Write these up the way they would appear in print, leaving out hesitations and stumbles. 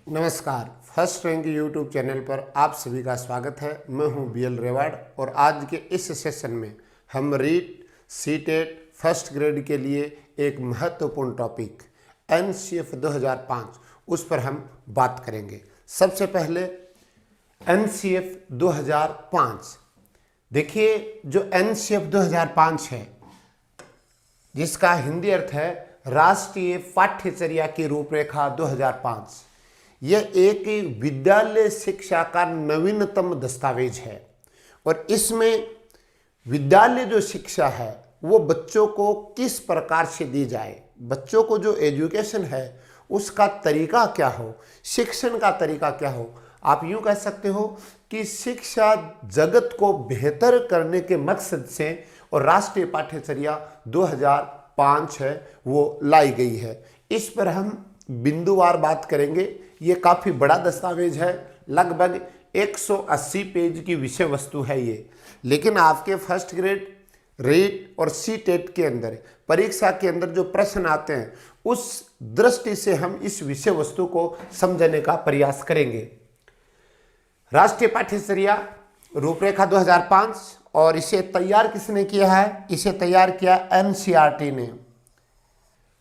नमस्कार। First rank YouTube channel पर आप सभी का स्वागत है। मैं हूं बीएल रेवाड़ और आज के इस सेशन में हम रीट सीटेट फर्स्ट ग्रेड के लिए एक महत्वपूर्ण टॉपिक एनसीएफ 2005 उस पर हम बात करेंगे। सबसे पहले एनसीएफ 2005 देखिए, जो एनसीएफ 2005 है जिसका हिंदी अर्थ है राष्ट्रीय पाठ्यचर्या की रूपरेखा 2005, यह एक विद्यालय शिक्षा का नवीनतम दस्तावेज है और इसमें विद्यालय जो शिक्षा है वो बच्चों को किस प्रकार से दी जाए, बच्चों को जो एजुकेशन है उसका तरीका क्या हो, शिक्षण का तरीका क्या हो। आप यूं कह सकते हो कि शिक्षा जगत को बेहतर करने के मकसद से और राष्ट्रीय पाठ्यचर्या 2005 है वो लाई गई है। इस पर हम बिंदुवार बात करेंगे। ये काफ़ी बड़ा दस्तावेज है, लगभग 180 पेज की विषय वस्तु है ये, लेकिन आपके फर्स्ट ग्रेड रीट और सीटेट के अंदर परीक्षा के अंदर जो प्रश्न आते हैं उस दृष्टि से हम इस विषय वस्तु को समझने का प्रयास करेंगे। राष्ट्रीय पाठ्यचर्या रूपरेखा 2005 और इसे तैयार किसने किया है? इसे तैयार किया एनसीईआरटी ने।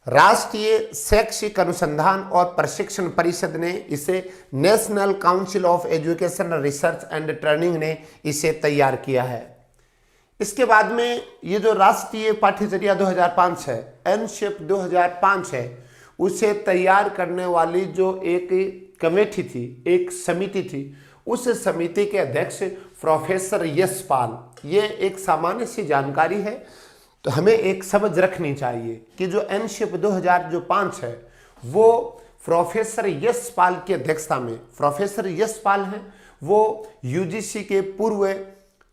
राष्ट्रीय शैक्षिक अनुसंधान और प्रशिक्षण परिषद ने इसे, national council of education research and training ने इसे तैयार किया है। इसके बाद में ये जो राष्ट्रीय पाठ्यचर्या 2005 है, एनसीएफ 2005 है, उसे तैयार करने वाली जो एक कमेटी थी, एक समिति थी, उस समिति के अध्यक्ष प्रोफेसर यशपाल। ये एक सामान्य सी जानकारी है, तो हमें एक समझ रखनी चाहिए कि जो एनसीएफ 2005 है वो प्रोफेसर यशपाल की अध्यक्षता में, प्रोफेसर यशपाल हैं, वो यूजीसी के पूर्व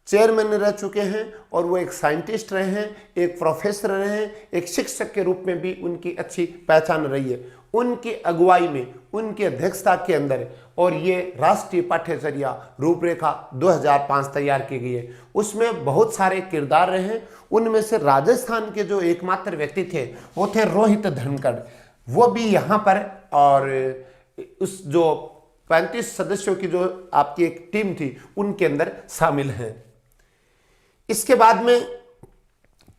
चेयरमैन रह चुके हैं और वो एक साइंटिस्ट रहे हैं, एक प्रोफेसर रहे हैं, एक शिक्षक के रूप में भी उनकी अच्छी पहचान रही है। उनकी अगुवाई में, उनकी अध्यक्षता के अंदर और ये राष्ट्रीय पाठ्यचर्या रूपरेखा 2005 तैयार की गई है। उसमें बहुत सारे किरदार रहे हैं। उनमें से राजस्थान के जो एकमात्र व्यक्ति थे वो थे रोहित धनखड़, वो भी यहाँ पर, और उस जो 35 सदस्यों की जो आपकी एक टीम थी उनके अंदर शामिल हैं। इसके बाद में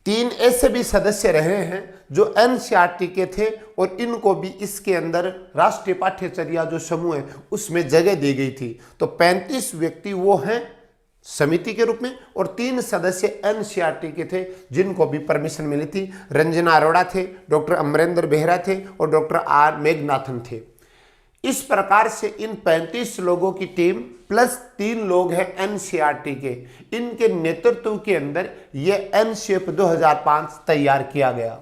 3 ऐसे भी सदस्य रहे हैं जो एनसीईआरटी के थे और इनको भी इसके अंदर राष्ट्रीय पाठ्यचर्या जो समूह है उसमें जगह दी गई थी। तो 35 व्यक्ति वो हैं समिति के रूप में और 3 सदस्य एनसीईआरटी के थे जिनको भी परमिशन मिली थी। रंजना अरोड़ा थे, डॉक्टर अमरेंद्र बेहरा थे और डॉक्टर आर मेघनाथन थे। इस प्रकार से इन 35 लोगों की टीम प्लस 3 लोग हैं एनसीईआरटी के, इनके नेतृत्व के अंदर यह एनसीएफ 2005 तैयार किया गया।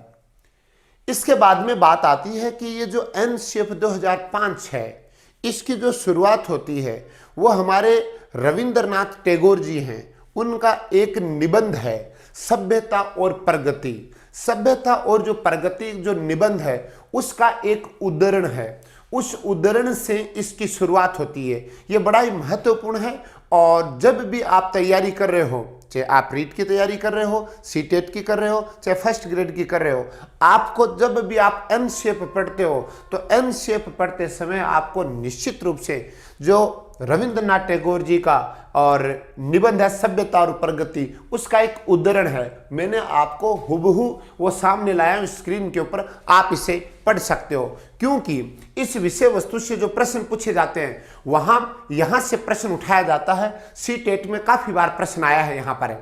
इसके बाद में बात आती है कि ये जो एनसीएफ 2005 है इसकी जो शुरुआत होती है वो हमारे रविंद्रनाथ टैगोर जी हैं, उनका एक निबंध है सभ्यता और प्रगति। सभ्यता और जो प्रगति जो निबंध है उसका एक उद्धरण है, उस उद्धरण से इसकी शुरुआत होती है। ये बड़ा ही महत्वपूर्ण है और जब भी आप तैयारी कर रहे हो, चाहे आप रीट की तैयारी कर रहे हो, सीटेट की कर रहे हो, चाहे फर्स्ट ग्रेड की कर रहे हो, आपको जब भी आप एनसीएफ पढ़ते हो तो एनसीएफ पढ़ते समय आपको निश्चित रूप से जो रविंद्रनाथ टैगोर जी का और निबंध है सभ्यता और प्रगति, उसका एक उद्धरण है। मैंने आपको हुबहू वो सामने लाया हूं स्क्रीन के ऊपर, आप इसे पढ़ सकते हो, क्योंकि इस विषय वस्तु से जो प्रश्न पूछे जाते हैं वहां यहां से प्रश्न उठाया जाता है। सीटेट में काफी बार प्रश्न आया है। यहां पर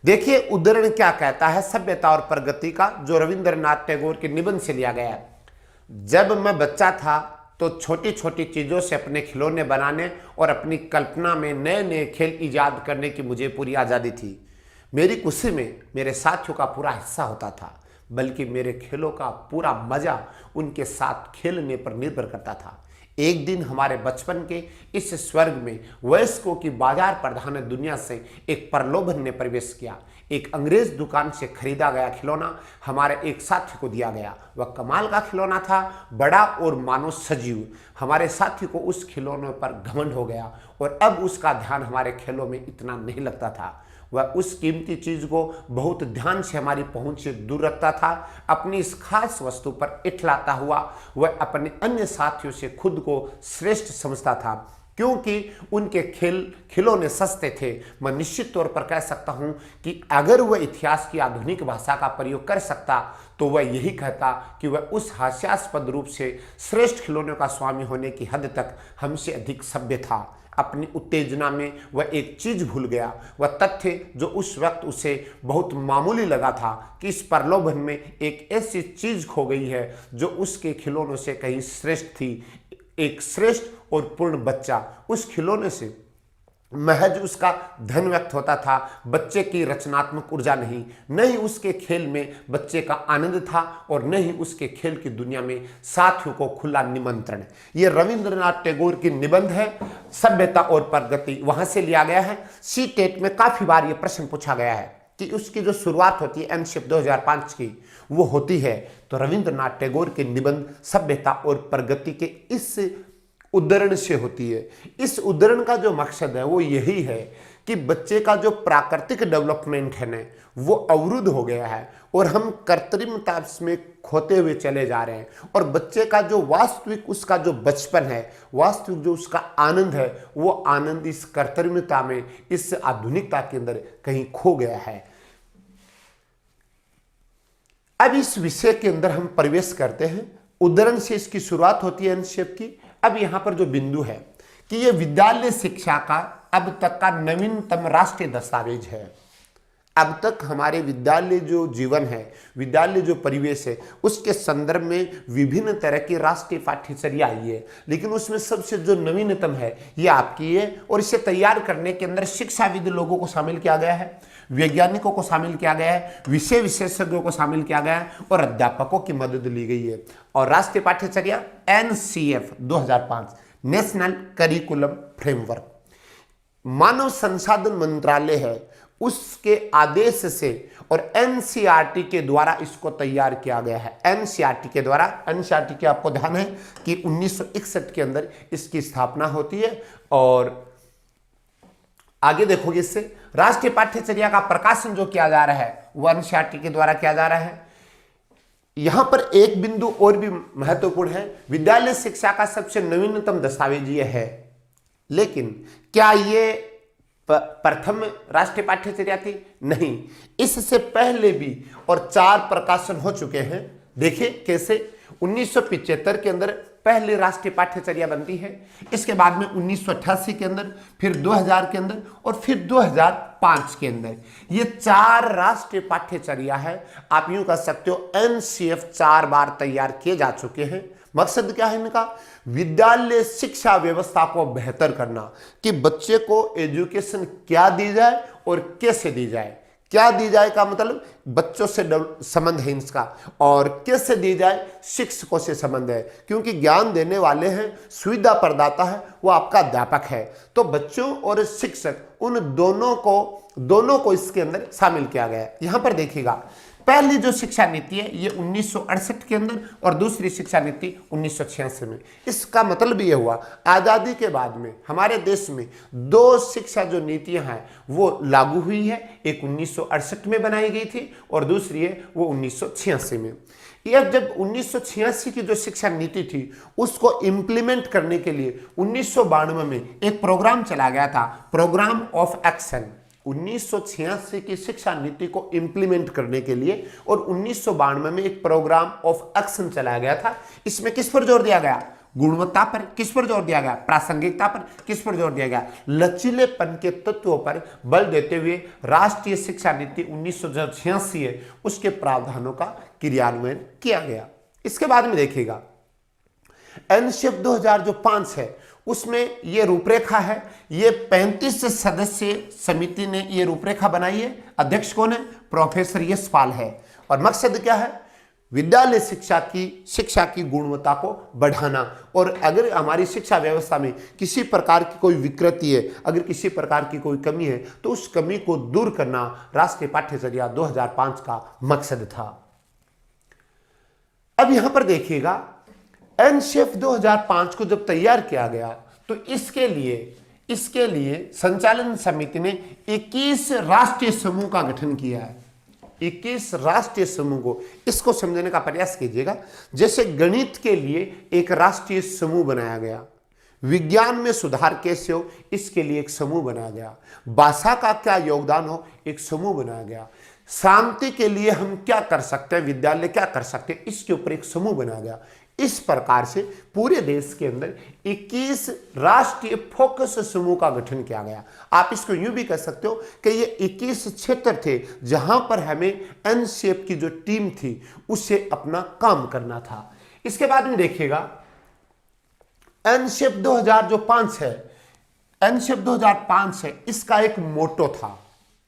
देखिए उद्धरण क्या कहता है सभ्यता और प्रगति का, जो रविंद्रनाथ टैगोर के निबंध से लिया गया है। जब मैं बच्चा था तो छोटी छोटी चीज़ों से अपने खिलौने बनाने और अपनी कल्पना में नए नए खेल ईजाद करने की मुझे पूरी आज़ादी थी। मेरी खुशी में मेरे साथियों का पूरा हिस्सा होता था, बल्कि मेरे खेलों का पूरा मज़ा उनके साथ खेलने पर निर्भर करता था। एक दिन हमारे बचपन के इस स्वर्ग में वयस्कों की बाजार प्रधान दुनिया से एक प्रलोभन ने प्रवेश किया। एक अंग्रेज दुकान से खरीदा गया खिलौना हमारे एक साथी को दिया गया। वह कमाल का खिलौना था, बड़ा और मानो सजीव। हमारे साथी को उस खिलौने पर घमंड हो गया और अब उसका ध्यान हमारे खेलों में इतना नहीं लगता था। वह उस कीमती चीज को बहुत ध्यान से हमारी पहुंच से दूर रखता था। अपनी इस खास वस्तु पर इठलाता हुआ वह अपने अन्य साथियों से खुद को श्रेष्ठ समझता था, क्योंकि उनके खिलौने सस्ते थे। मैं निश्चित तौर पर कह सकता हूं कि अगर वह इतिहास की आधुनिक भाषा का प्रयोग कर सकता तो वह यही कहता कि वह उस हास्यास्पद रूप से श्रेष्ठ खिलौनों का स्वामी होने की हद तक हमसे अधिक सभ्य था। अपनी उत्तेजना में वह एक चीज भूल गया, वह तथ्य जो उस वक्त उसे बहुत मामूली लगा था कि इस प्रलोभन में एक ऐसी चीज खो गई है जो उसके खिलौनों से कहीं श्रेष्ठ थी। एक श्रेष्ठ और पूर्ण बच्चा, उस खिलौने से महज उसका धन व्यक्त होता था, बच्चे की रचनात्मक ऊर्जा नहीं। न ही उसके खेल में बच्चे का आनंद था और न ही उसके खेल की दुनिया में साथियों को खुला निमंत्रण। ये रविंद्रनाथ टैगोर की निबंध है, सभ्यता और प्रगति, वहां से लिया गया है। सी टेट में काफी बार ये प्रश्न पूछा गया है कि उसकी जो शुरुआत होती है एनशिप 2005 की, वो होती है तो रविंद्रनाथ टैगोर के निबंध सभ्यता और प्रगति के इस उद्धरण से होती है। इस उद्धरण का जो मकसद है वो यही है कि बच्चे का जो प्राकृतिक डेवलपमेंट है ना, वो अवरुद्ध हो गया है और हम कृत्रिमता में खोते हुए चले जा रहे हैं। और बच्चे का जो वास्तविक उसका जो बचपन है, वास्तविक जो उसका आनंद है, वो आनंद इस कृत्रिमता में, इस आधुनिकता के अंदर कहीं खो गया है। अब इस विषय के अंदर हम प्रवेश करते हैं। उद्धरण से इसकी शुरुआत होती है एनशिप की। अब यहां पर जो बिंदु है कि यह विद्यालय शिक्षा का अब तक का नवीनतम राष्ट्रीय दस्तावेज है। अब तक हमारे विद्यालय जो जीवन है, विद्यालय जो परिवेश है, उसके संदर्भ में विभिन्न तरह की राष्ट्रीय पाठ्यचर्या आई है, लेकिन उसमें सबसे जो नवीनतम है ये आपकी है। और इसे तैयार करने के अंदर शिक्षाविद लोगों को शामिल किया गया है, वैज्ञानिकों को शामिल किया गया है, विषय विशेषज्ञों को शामिल किया गया है और अध्यापकों की मदद ली गई है। और राष्ट्रीय पाठ्यचर्या NCF 2005 नेशनल करिकुलम फ्रेमवर्क, मानव संसाधन मंत्रालय है उसके आदेश से और NCERT के द्वारा इसको तैयार किया गया है। NCERT के द्वारा, NCERT के आपको ध्यान है कि 1961 के अंदर इसकी स्थापना होती है। और आगे देखोगे इससे राष्ट्रीय पाठ्यचर्या का प्रकाशन जो किया जा रहा है वो NCERT के द्वारा किया जा रहा है। यहां पर एक बिंदु और भी महत्वपूर्ण है, विद्यालय शिक्षा का सबसे नवीनतम दस्तावेज ये है, लेकिन क्या ये प्रथम राष्ट्रीय पाठ्यचर्या थी? नहीं, इससे पहले भी और 4 प्रकाशन हो चुके हैं। देखिए कैसे 1975 के अंदर पहले राष्ट्रीय पाठ्यचर्या बनती है, इसके बाद में 1988 के अंदर, फिर 2000 के अंदर और फिर 2005 के अंदर। ये 4 राष्ट्रीय पाठ्यचर्या है। आप यूं कह सकते हो NCF 4 बार तैयार किए जा चुके हैं। मकसद क्या है इनका? विद्यालय शिक्षा व्यवस्था को बेहतर करना, कि बच्चे को एजुकेशन क्या दी जाए और कैसे दी जाए। क्या दी जाए का मतलब बच्चों से संबंध है इसका, और कैसे दी जाए शिक्षकों से संबंध है, क्योंकि ज्ञान देने वाले हैं, सुविधा प्रदाता है वो आपका अध्यापक है। तो बच्चों और शिक्षक उन दोनों को इसके अंदर शामिल किया गया है। यहां पर देखिएगा पहली जो शिक्षा नीति है ये 1968 के अंदर और दूसरी शिक्षा नीति 1986 में। इसका मतलब ये हुआ आजादी के बाद में हमारे देश में 2 शिक्षा जो नीतियां हैं वो लागू हुई है। एक 1968 में बनाई गई थी और दूसरी है वो 1986 में। यह जब 1986 की जो शिक्षा नीति थी उसको इम्प्लीमेंट करने के लिए 1992 में एक प्रोग्राम चला गया था, प्रोग्राम ऑफ एक्शन। 1986 की शिक्षा नीति को इंप्लीमेंट करने के लिए और 1992 में एक प्रोग्राम ऑफ एक्शन चलाया गया था। इसमें किस पर जोर दिया गया? गुणवत्ता पर। किस पर जोर दिया गया? प्रासंगिकता पर। किस पर जोर दिया गया? लचीलेपन के तत्वों पर बल देते हुए राष्ट्रीय शिक्षा नीति 1986 है उसके प्रावधानों का क्रियान्वयन किया गया। इसके बाद में देखिएगा NCF 2005 है, उसमें ये रूपरेखा है। ये 35 सदस्य समिति ने ये रूपरेखा बनाई है। अध्यक्ष कौन है? प्रोफेसर यशपाल है। और मकसद क्या है? विद्यालय शिक्षा की गुणवत्ता को बढ़ाना। और अगर हमारी शिक्षा व्यवस्था में किसी प्रकार की कोई विकृति है, अगर किसी प्रकार की कोई कमी है, तो उस कमी को दूर करना राष्ट्रीय पाठ्यचर्या 2005 का मकसद था। अब यहां पर देखिएगा NCF 2005 को जब तैयार किया गया तो इसके लिए इसके लिए संचालन समिति ने 21 राष्ट्रीय समूह का गठन किया है। 21 राष्ट्रीय समूह को, इसको समझने का प्रयास कीजिएगा। जैसे गणित के लिए एक राष्ट्रीय समूह बनाया गया, विज्ञान में सुधार कैसे हो इसके लिए एक समूह बनाया गया, भाषा का क्या योगदान हो एक समूह बनाया गया, शांति के लिए हम क्या कर सकते हैं, विद्यालय क्या कर सकते हैं, इसके ऊपर एक समूह बनाया गया। इस प्रकार से पूरे देश के अंदर 21 राष्ट्रीय फोकस समूह का गठन किया गया। आप इसको यूं भी कह सकते हो कि ये 21 क्षेत्र थे जहां पर हमें एनशेप की जो टीम थी उससे अपना काम करना था। इसके बाद में देखिएगा एनशेप 2005 है, एनशेप 2005 है, इसका एक मोटो था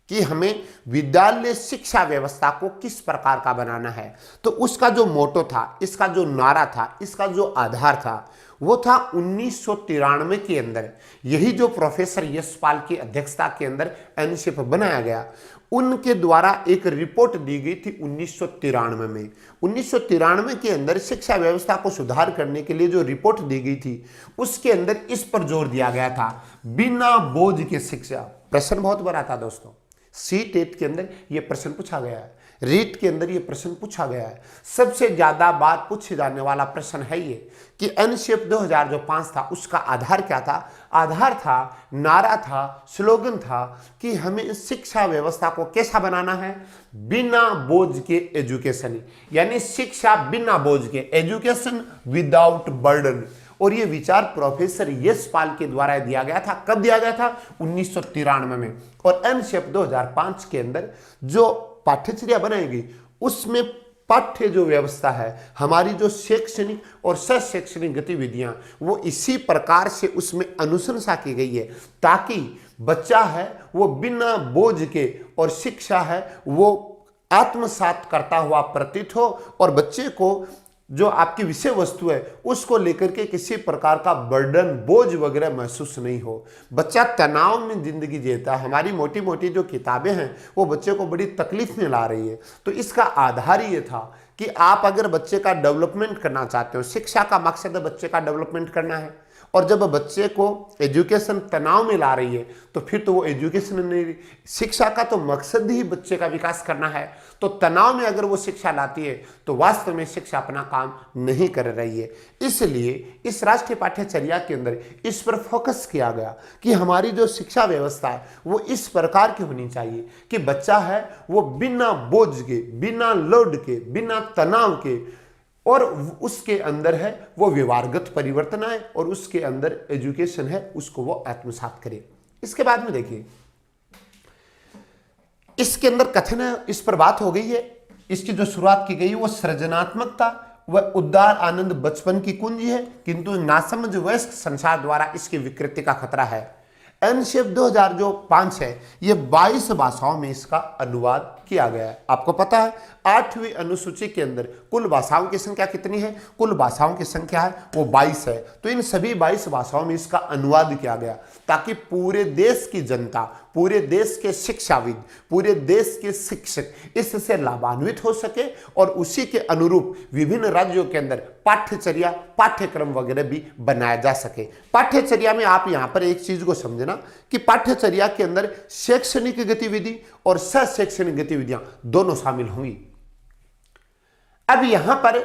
कि हमें विद्यालय शिक्षा व्यवस्था को किस प्रकार का बनाना है। तो उसका जो मोटो था, इसका जो नारा था, इसका जो आधार था वो था 1993 के अंदर, यही जो प्रोफेसर यशपाल की अध्यक्षता के अंदर एनशेप बनाया गया, उनके द्वारा एक रिपोर्ट दी गई थी 1993 में। 1993 के अंदर शिक्षा व्यवस्था को सुधार करने के लिए जो रिपोर्ट दी गई थी उसके अंदर इस पर जोर दिया गया था, बिना बोझ के शिक्षा। प्रश्न बहुत बड़ा था दोस्तों, सी-टेट के अंदर यह प्रश्न पूछा गया है, रीट के अंदर यह प्रश्न पूछा गया है। सबसे ज्यादा बार पूछे जाने वाला प्रश्न है ये कि एनशेप 2005 था, उसका आधार क्या था? आधार था, नारा था, स्लोगन था कि हमें शिक्षा व्यवस्था को कैसा बनाना है, बिना बोझ के एजुकेशन, यानी शिक्षा बिना बोझ के, एजुकेशन विदाउट बर्डन। और ये विचार प्रोफेसर यशपाल के द्वारा दिया गया था। कब दिया गया था? 1993 में। और एनशेप 2005 के अंदर जो पाठ्यचर्या बनाएगी उसमें पाठ्य जो व्यवस्था है, हमारी जो शैक्षणिक और शैक्षणिक गतिविधियां, वो इसी प्रकार से उसमें अनुशंसा की गई है ताकि बच्चा है वो बिना बोझ के और शिक्षा है वो आत्मसात करता हुआ प्रतीत हो और बच्चे को जो आपकी विषय वस्तु है उसको लेकर के किसी प्रकार का बर्डन, बोझ वगैरह महसूस नहीं हो। बच्चा तनाव में जिंदगी जीता है। हमारी मोटी मोटी जो किताबें हैं वो बच्चे को बड़ी तकलीफ में ला रही है। तो इसका आधार ये था कि आप अगर बच्चे का डेवलपमेंट करना चाहते हो, शिक्षा का मकसद है बच्चे का डेवलपमेंट करना है, और जब बच्चे को एजुकेशन तनाव में ला रही है तो फिर तो वो एजुकेशन नहीं, शिक्षा का तो मकसद ही बच्चे का विकास करना है। तो तनाव में अगर वो शिक्षा लाती है तो वास्तव में शिक्षा अपना काम नहीं कर रही है। इसलिए इस राष्ट्रीय पाठ्यचर्या के अंदर इस पर फोकस किया गया कि हमारी जो शिक्षा व्यवस्था है वो इस प्रकार की होनी चाहिए कि बच्चा है वो बिना बोझ के, बिना लोड के, बिना तनाव के, और उसके अंदर है वो व्यवहारगत परिवर्तन आए और उसके अंदर एजुकेशन है उसको वो आत्मसात करे। इसके बाद में देखिए इसके अंदर कथन है, इस पर बात हो गई है। इसकी जो शुरुआत की गई वो सृजनात्मकता व उदार आनंद बचपन की कुंजी है, किंतु नासमझ वयस्क संसार द्वारा इसकी विकृति का खतरा है। एनशेप 2005 है, ये 22 भाषाओं में इसका अनुवाद किया गया है। आपको पता है 8वीं अनुसूची के अंदर कुल भाषाओं की संख्या कितनी है? कुल भाषाओं की संख्या है वो 22 है। तो इन सभी 22 भाषाओं में इसका अनुवाद किया गया ताकि पूरे देश की जनता, पूरे देश के शिक्षाविद, पूरे देश के शिक्षक इससे लाभान्वित हो सके और उसी के अनुरूप विभिन्न राज्यों के अंदर पाठ्यचर्या, पाठ्यक्रम वगैरह भी बनाया जा सके। पाठ्यचर्या में आप यहां पर एक चीज को समझना कि पाठ्यचर्या के अंदर शैक्षणिक गतिविधि और शैक्षणिक गतिविधियां दोनों शामिल होंगी। अब यहां पर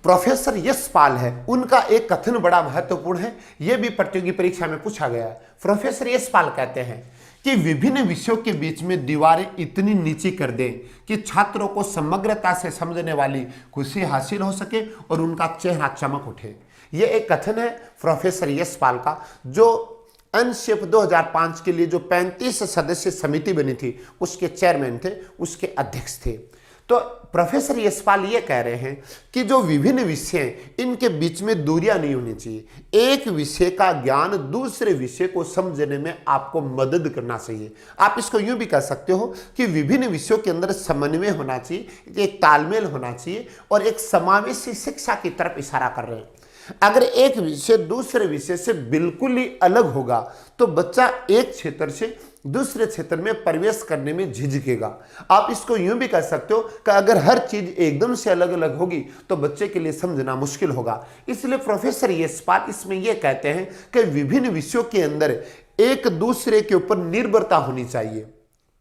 प्रोफेसर यशपाल है, उनका एक कथन बड़ा महत्वपूर्ण है, यह भी प्रतियोगी परीक्षा में पूछा गया है। प्रोफेसर यशपाल कहते हैं कि विभिन्न विषयों के बीच में दीवारें इतनी नीची कर दें कि छात्रों को समग्रता से समझने वाली खुशी हासिल हो सके और उनका चेहरा चमक उठे। यह एक कथन है प्रोफेसर यशपाल का, जो एनशेप 2005 के लिए जो 35 सदस्य समिति बनी थी उसके चेयरमैन थे, उसके अध्यक्ष थे। तो प्रोफेसर यशपाल ये कह रहे हैं कि जो विभिन्न विषय इनके बीच में दूरियां नहीं होनी चाहिए। एक विषय का ज्ञान दूसरे विषय को समझने में आपको मदद करना चाहिए। आप इसको यूं भी कह सकते हो कि विभिन्न विषयों के अंदर समन्वय होना चाहिए, एक तालमेल होना चाहिए और एक समावेशी शिक्षा की तरफ इशारा कर रहे हैं। अगर एक विषय दूसरे विषय से बिल्कुल ही अलग होगा तो बच्चा एक क्षेत्र से दूसरे क्षेत्र में प्रवेश करने में झिझकेगा। आप इसको यूं भी कह सकते हो कि अगर हर चीज एकदम से अलग अलग होगी तो बच्चे के लिए समझना मुश्किल होगा। इसलिए प्रोफेसर यशपाल इसमें यह कहते हैं कि विभिन्न विषयों के अंदर एक दूसरे के ऊपर निर्भरता होनी चाहिए।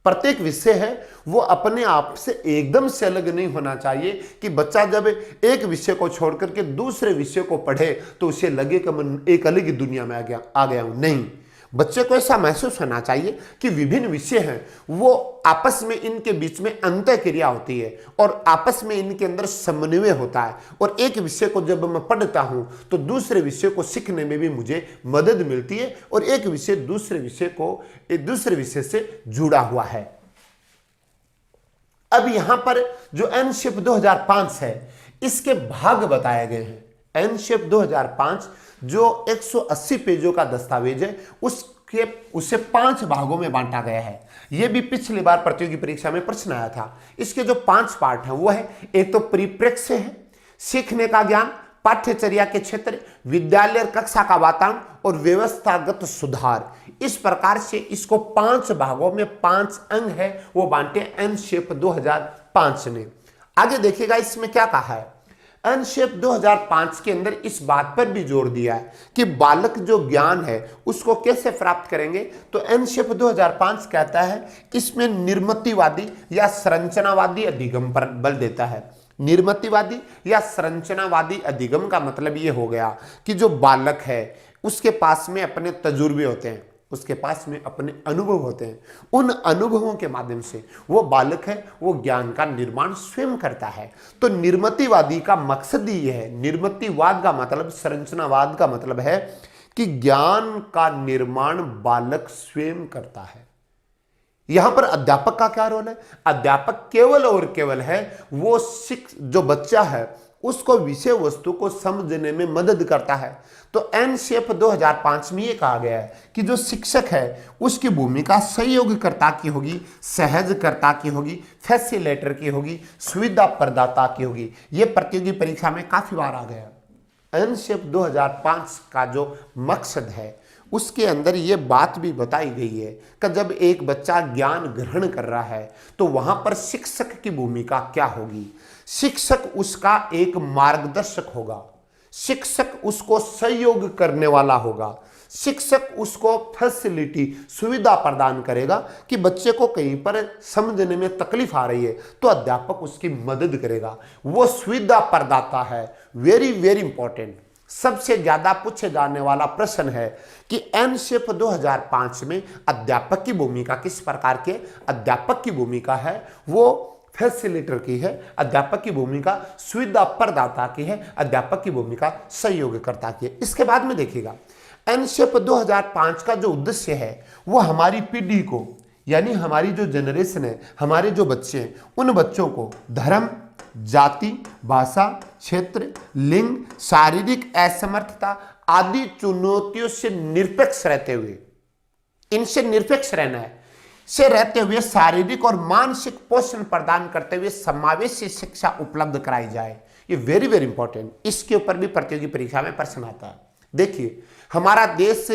प्रत्येक विषय है वो अपने आप से एकदम से अलग नहीं होना चाहिए कि बच्चा जब एक विषय को छोड़ करके दूसरे विषय को पढ़े तो उसे लगे कि मैं एक अलग ही दुनिया में आ गया हूं। नहीं, बच्चे को ऐसा महसूस होना चाहिए कि विभिन्न विषय हैं वो आपस में इनके बीच में अंतःक्रिया होती है और आपस में इनके अंदर समन्वय होता है। और एक विषय को जब मैं पढ़ता हूं तो दूसरे विषय को सीखने में भी मुझे मदद मिलती है और एक विषय दूसरे विषय से जुड़ा हुआ है। अब यहां पर जो एनशेप 2005 है इसके भाग बताए गए हैं। एनशेप 2005 जो 180 पेजों का दस्तावेज है उसे 5 भागों में बांटा गया है। यह भी पिछली बार प्रतियोगी परीक्षा में प्रश्न आया था। इसके जो 5 पार्ट हैं वो है, एक तो परिप्रेक्ष्य है, सीखने का ज्ञान, पाठ्यचर्या के क्षेत्र, विद्यालय कक्षा का वातावरण और व्यवस्थागत सुधार। इस प्रकार से इसको 5 भागों में 5 अंग है वो बांटे एनशेप 2005 ने। आगे देखिएगा इसमें क्या कहा है। एनशेप 2005 के अंदर इस बात पर भी जोर दिया है कि बालक जो ज्ञान है उसको कैसे प्राप्त करेंगे। तो एनशेप 2005 कहता है इसमें निर्मितिवादी या संरचनावादी अधिगम पर बल देता है। निर्मितिवादी या संरचनावादी अधिगम का मतलब ये हो गया कि जो बालक है उसके पास में अपने तजुर्बे होते हैं, उसके पास में अपने अनुभव होते हैं। उन अनुभवों के माध्यम से वो बालक है वो ज्ञान का निर्माण स्वयं करता है। तो निर्मितिवादी का मकसद ही है, निर्मितिवाद का मतलब, संरचनावाद का मतलब है कि ज्ञान का निर्माण बालक स्वयं करता है। यहां पर अध्यापक का क्या रोल है? अध्यापक केवल और केवल है वो जो बच्चा है उसको विषय वस्तु को समझने में मदद करता है। तो एनशेप 2005 में ये कहा गया है कि जो शिक्षक है उसकी भूमिका सहयोगकर्ता की होगी, सहजकर्ता की होगी, फैसिलिटेटर की होगी, सुविधा प्रदाता की होगी। ये प्रतियोगी परीक्षा में काफी बार आ गया। एनशेप 2005 का जो मकसद है उसके अंदर ये बात भी बताई गई है कि जब एक बच्चा ज्ञान ग्रहण कर रहा है तो वहां पर शिक्षक की भूमिका क्या होगी। शिक्षक उसका एक मार्गदर्शक होगा, शिक्षक उसको सहयोग करने वाला होगा, शिक्षक उसको फैसिलिटी सुविधा प्रदान करेगा कि बच्चे को कहीं पर समझने में तकलीफ आ रही है तो अध्यापक उसकी मदद करेगा। वो सुविधा प्रदाता है। वेरी वेरी इंपॉर्टेंट, सबसे ज्यादा पूछे जाने वाला प्रश्न है कि एनशेप 2005 में अध्यापक की भूमिका किस प्रकार की? अध्यापक की भूमिका है वो फैसिलिटेटर की है, अध्यापक की भूमिका सुविधा प्रदाता की है, अध्यापक की भूमिका सहयोगकर्ता की है। इसके बाद में देखिएगा एनशेप 2005 का जो उद्देश्य है वो हमारी पीढ़ी को, यानी हमारी जो जनरेशन है, हमारे जो बच्चे हैं, उन बच्चों को धर्म, जाति, भाषा, क्षेत्र, लिंग, शारीरिक असमर्थता आदि चुनौतियों से निरपेक्ष रहते हुए, इनसे निरपेक्ष रहना है, से रहते हुए शारीरिक और मानसिक पोषण प्रदान करते हुए समावेशी शिक्षा उपलब्ध कराई जाए। ये वेरी वेरी इंपॉर्टेंट, इसके ऊपर भी प्रतियोगी परीक्षा में प्रश्न आता है। देखिए हमारा देश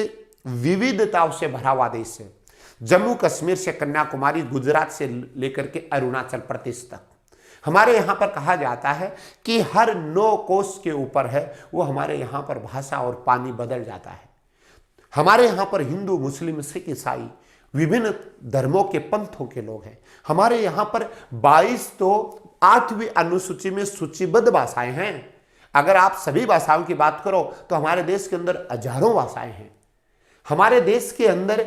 विविधताओं से भरा हुआ देश है। जम्मू कश्मीर से कन्याकुमारी, गुजरात से लेकर के अरुणाचल प्रदेश तक हमारे यहाँ पर कहा जाता है कि हर 9 कोस के ऊपर है वो हमारे यहाँ पर भाषा और पानी बदल जाता है। हमारे यहाँ पर हिंदू, मुस्लिम, सिख, ईसाई विभिन्न धर्मों के पंथों के लोग हैं। हमारे यहाँ पर 22 तो 8वीं अनुसूची में सूचीबद्ध भाषाएं हैं। अगर आप सभी भाषाओं की बात करो तो हमारे देश के अंदर हजारों भाषाएं हैं। हमारे देश के अंदर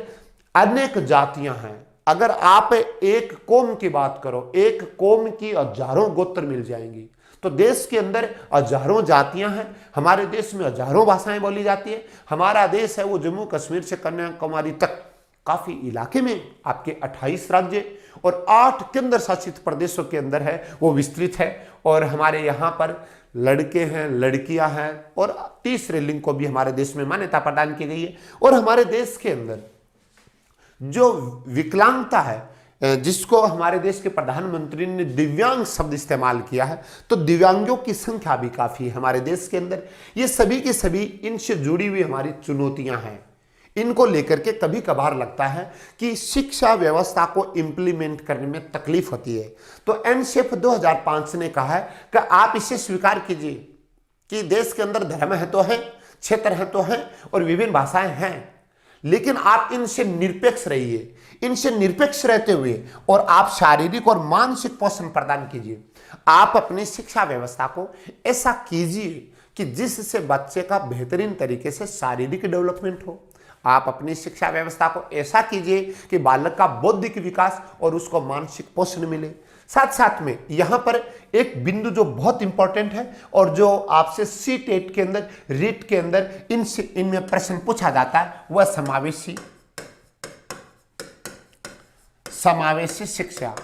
अनेक जातियां हैं। अगर आप एक कौम की बात करो, एक कौम की हजारों गोत्र मिल जाएंगी। तो देश के अंदर हजारों जातियां हैं। हमारे देश में हजारों भाषाएं बोली जाती है। हमारा देश है वो जम्मू कश्मीर से कन्याकुमारी तक काफी इलाके में आपके 28 राज्य और 8 केंद्र शासित प्रदेशों के अंदर है वो विस्तृत है। और हमारे यहाँ पर लड़के हैं, लड़कियां हैं और तीसरे लिंग को भी हमारे देश में मान्यता प्रदान की गई है। और हमारे देश के अंदर जो विकलांगता है, जिसको हमारे देश के प्रधानमंत्री ने दिव्यांग शब्द इस्तेमाल किया है, तो दिव्यांगों की संख्या भी काफी है हमारे देश के अंदर। ये सभी की सभी इनसे जुड़ी हुई हमारी चुनौतियां हैं। इनको लेकर के कभी कभार लगता है कि शिक्षा व्यवस्था को इंप्लीमेंट करने में तकलीफ होती है। तो एनशेप 2005 ने कहा है कि आप इसे स्वीकार कीजिए कि देश के अंदर धर्म है तो है, क्षेत्र है तो है और विभिन्न भाषाएं हैं, लेकिन आप इनसे निरपेक्ष रहिए। इनसे निरपेक्ष रहते हुए और आप शारीरिक और मानसिक पोषण प्रदान कीजिए। आप अपनी शिक्षा व्यवस्था को ऐसा कीजिए कि जिससे बच्चे का बेहतरीन तरीके से शारीरिक डेवलपमेंट हो। आप अपनी शिक्षा व्यवस्था को ऐसा कीजिए कि बालक का बौद्धिक विकास और उसको मानसिक पोषण मिले। साथ साथ में यहां पर एक बिंदु जो बहुत इंपॉर्टेंट है और जो आपसे सी-टेट के अंदर, रीट के अंदर इनमें प्रश्न पूछा जाता है, वह समावेशी शिक्षा।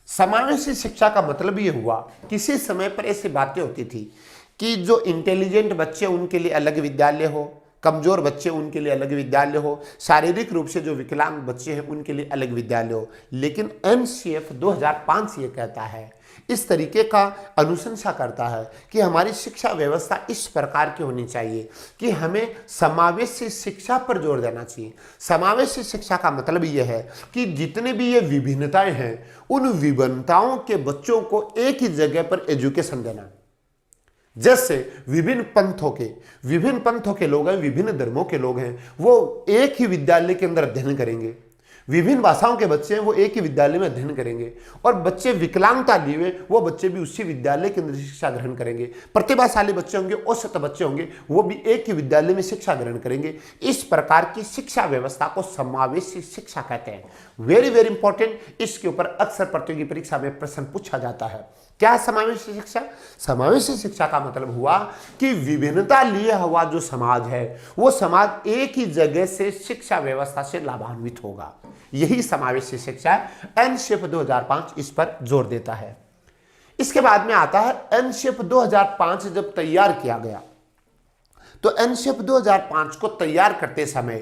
समावेशी शिक्षा का मतलब ये हुआ, किसी समय पर ऐसी बातें होती थी कि जो इंटेलिजेंट बच्चे उनके लिए अलग विद्यालय हो, कमजोर बच्चे उनके लिए अलग विद्यालय हो, शारीरिक रूप से जो विकलांग बच्चे हैं उनके लिए अलग विद्यालय हो। लेकिन एनसीएफ 2005 ये कहता है, इस तरीके का अनुशंसा करता है कि हमारी शिक्षा व्यवस्था इस प्रकार की होनी चाहिए कि हमें समावेशी शिक्षा पर जोर देना चाहिए। समावेशी शिक्षा का मतलब यह है कि जितने भी ये विभिन्नताएं हैं, उन विभिन्नताओं के बच्चों को एक ही जगह पर एजुकेशन देना। जैसे विभिन्न पंथों के लोग हैं, विभिन्न धर्मों के लोग हैं, वो एक ही विद्यालय के अंदर अध्ययन करेंगे। विभिन्न भाषाओं के बच्चे हैं, वो एक ही विद्यालय में अध्ययन करेंगे। और बच्चे विकलांगता लिए वो बच्चे भी उसी विद्यालय के अंदर शिक्षा ग्रहण करेंगे। प्रतिभाशाली बच्चे होंगे, औसत बच्चे होंगे, वो भी एक ही विद्यालय में शिक्षा ग्रहण करेंगे। इस प्रकार की शिक्षा व्यवस्था को समावेशी शिक्षा कहते हैं। वेरी वेरी इंपॉर्टेंट, इसके ऊपर अक्सर प्रतियोगी परीक्षा में प्रश्न पूछा जाता है। क्या समावेशी शिक्षा? समावेशी शिक्षा का मतलब हुआ कि विभिन्नता लिए हुआ जो समाज है, वो समाज एक ही जगह से शिक्षा व्यवस्था से लाभान्वित होगा। यही समावेशी शिक्षा है। एनशेप 2005 इस पर जोर देता है। इसके बाद में आता है एनशेप 2005 जब तैयार किया गया, तो एनशेप 2005 को तैयार करते समय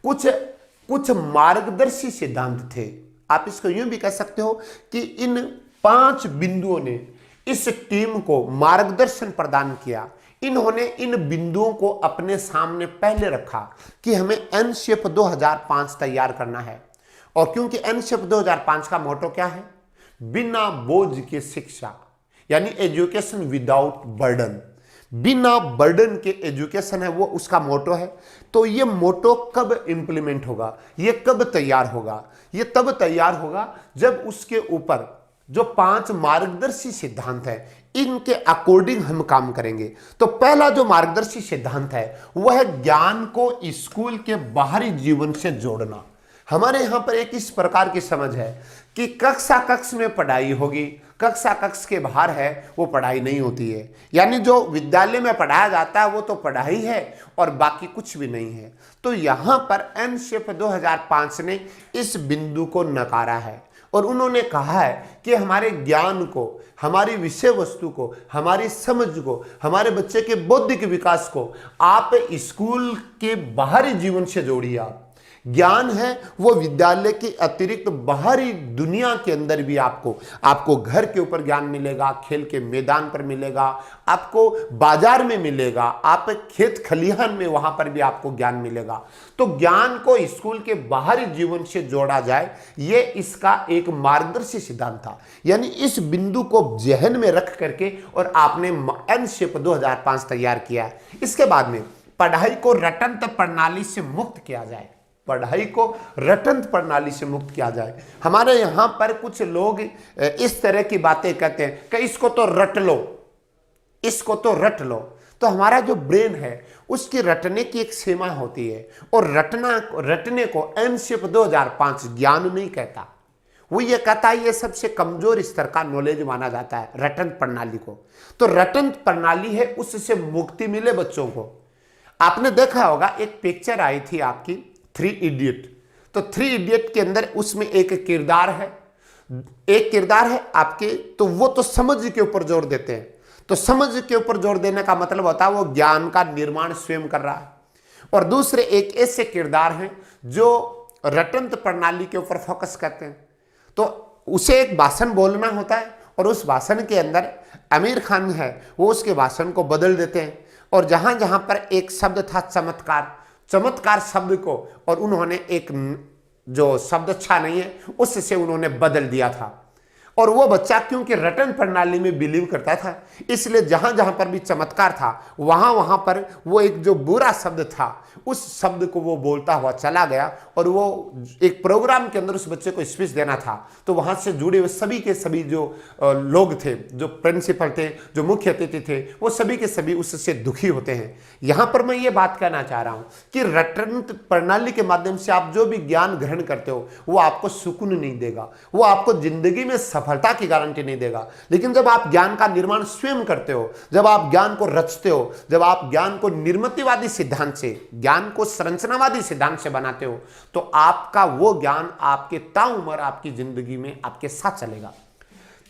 कुछ मार्गदर्शी सिद्धांत थे। आप इसको यूं भी कह सकते हो कि इन 5 बिंदुओं ने इस टीम को मार्गदर्शन प्रदान किया। इन्होंने इन बिंदुओं को अपने सामने पहले रखा कि हमें एनशेप 2005 तैयार करना है। और क्योंकि एनशेप 2005 का मोटो क्या है? बिना बोझ के शिक्षा, यानी एजुकेशन विदाउट बर्डन। बिना बर्डन के एजुकेशन है, वो उसका मोटो है। तो ये मोटो कब इंप्लीमेंट होगा, ये कब तैयार होगा? ये तब तैयार होगा जब उसके ऊपर जो 5 मार्गदर्शी सिद्धांत है, इनके अकॉर्डिंग हम काम करेंगे। तो पहला जो मार्गदर्शी सिद्धांत है वह ज्ञान को स्कूल के बाहरी जीवन से जोड़ना। हमारे यहाँ पर एक इस प्रकार की समझ है कि कक्षा में पढ़ाई होगी, कक्षा के बाहर है वो पढ़ाई नहीं होती है। यानी जो विद्यालय में पढ़ाया जाता है वो तो पढ़ाई है और बाकी कुछ भी नहीं है। तो यहाँ पर एनशेप 2005 ने इस बिंदु को नकारा है और उन्होंने कहा है कि हमारे ज्ञान को, हमारी विषय वस्तु को, हमारी समझ को, हमारे बच्चे के बौद्धिक विकास को आप स्कूल के बाहरी जीवन से जोड़िए। आप ज्ञान है वो विद्यालय के अतिरिक्त बाहरी दुनिया के अंदर भी आपको घर के ऊपर ज्ञान मिलेगा, खेल के मैदान पर मिलेगा, आपको बाजार में मिलेगा, आप खेत खलिहान में वहां पर भी आपको ज्ञान मिलेगा। तो ज्ञान को स्कूल के बाहरी जीवन से जोड़ा जाए, ये इसका एक मार्गदर्शी सिद्धांत था। यानी इस बिंदु को जहन में रख करके और आपने एनशेप 2005 तैयार किया। इसके बाद में पढ़ाई को रटंत प्रणाली से मुक्त किया जाए। पढ़ाई को रटंत प्रणाली से मुक्त किया जाए। हमारे यहां पर कुछ लोग इस तरह की बातें कहते हैं कि इसको तो रट लो, इसको तो रट लो। तो हमारा जो ब्रेन है उसकी रटने की एक सीमा होती है और रटने को एनशेप 2005 ज्ञान नहीं कहता। वो ये कहता है ये सबसे कमजोर स्तर का नॉलेज माना जाता है रटंत प्रणाली को। तो रटंत प्रणाली है, उससे मुक्ति मिले बच्चों को। आपने देखा होगा एक पिक्चर आई थी आपकी 3 इडियट। तो 3 इडियट के अंदर उसमें एक किरदार है आपके, तो वो तो समझ के ऊपर जोर देते हैं। तो समझ के ऊपर जोर देने का मतलब होता है वो ज्ञान का निर्माण स्वयं कर रहा है। और दूसरे एक ऐसे किरदार हैं जो रटंत प्रणाली के ऊपर फोकस करते हैं। तो उसे एक भाषण बोलना होता है और उस भाषण के अंदर आमिर खान है वो उसके भाषण को बदल देते हैं। और जहां जहां पर एक शब्द था चमत्कार, चमत्कार शब्द को और उन्होंने एक जो शब्द अच्छा नहीं है उससे उन्होंने बदल दिया था। और वो बच्चा क्योंकि रटन प्रणाली में बिलीव करता था, इसलिए जहां जहां पर भी चमत्कार था वहां वहां पर वो एक जो बुरा शब्द था उस शब्द को वो बोलता हुआ चला गया। और वो एक प्रोग्राम के अंदर उस बच्चे को स्पीच देना था, तो वहां से जुड़े हुए सभी के सभी जो लोग थे, जो प्रिंसिपल थे, जो मुख्य अतिथि थे, वो सभी के सभी उससे दुखी होते हैं। यहां पर मैं ये बात कहना चाह रहा हूं कि रटन प्रणाली के माध्यम से आप जो भी ज्ञान ग्रहण करते हो वो आपको सुकून नहीं देगा, वो आपको जिंदगी में सफलता की गारंटी नहीं देगा। लेकिन जब आप ज्ञान का निर्माण स्वयं करते हो, जब आप ज्ञान को रचते हो, जब आप ज्ञान को निर्मितिवादी सिद्धांत से, ज्ञान को संरचनावादी सिद्धांत से बनाते हो, तो आपका वो ज्ञान आपके ताउम्र आपकी जिंदगी में आपके साथ चलेगा।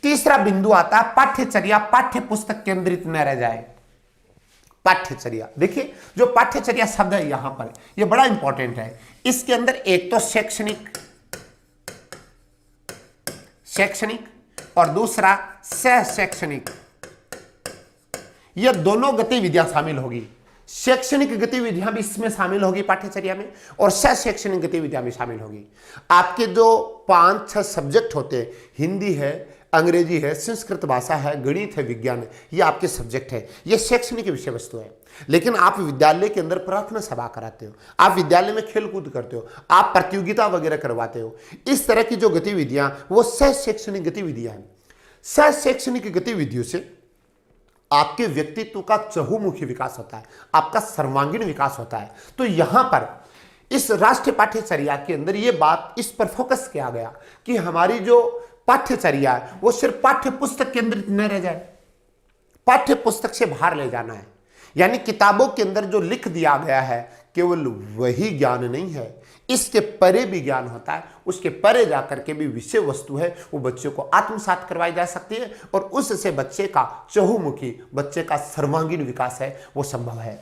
तीसरा बिंदु आता है पाठ्यचर्या पाठ्य पुस्तक केंद्रित न रह जाए। पाठ्यचर्या, देखिए जो पाठ्यचर्या शब्द है यहां पर, यह बड़ा इंपॉर्टेंट है। इसके अंदर एक तो शैक्षणिक और दूसरा सह शैक्षणिक, ये दोनों गतिविधियां शामिल होगी। शैक्षणिक गतिविधियां भी इसमें शामिल होगी पाठ्यचर्या में, और सह शैक्षणिक गतिविधियां भी शामिल होगी। आपके जो 5-6 सब्जेक्ट होते हैं, हिंदी है, अंग्रेजी है, संस्कृत भाषा है, गणित है, विज्ञान है, ये आपके सब्जेक्ट है, ये शैक्षणिक विषय वस्तु है। लेकिन आप विद्यालय के अंदर प्रार्थना सभा कराते हो, आप विद्यालय में खेलकूद करते हो, आप प्रतियोगिता वगैरह करवाते हो, इस तरह की जो गतिविधियां वो सह शैक्षणिक गतिविधियां हैं। सह शैक्षणिक गतिविधियों से आपके व्यक्तित्व का चहुमुखी विकास होता है, आपका सर्वांगीण विकास होता है। तो यहां पर इस राष्ट्रीय पाठ्यचर्या के अंदर यह बात इस पर फोकस किया गया कि हमारी जो पाठ्यचर्या है वो सिर्फ पाठ्य पुस्तक केंद्रित न रह जाए, पाठ्य पुस्तक से बाहर ले जाना है। यानी किताबों के अंदर जो लिख दिया गया है केवल वही ज्ञान नहीं है, इसके परे भी ज्ञान होता है, उसके परे जाकर के भी विषय वस्तु है वो बच्चों को आत्मसात करवाई जा सकती है, और उससे बच्चे का चहुमुखी, बच्चे का सर्वांगीण विकास है वो संभव है।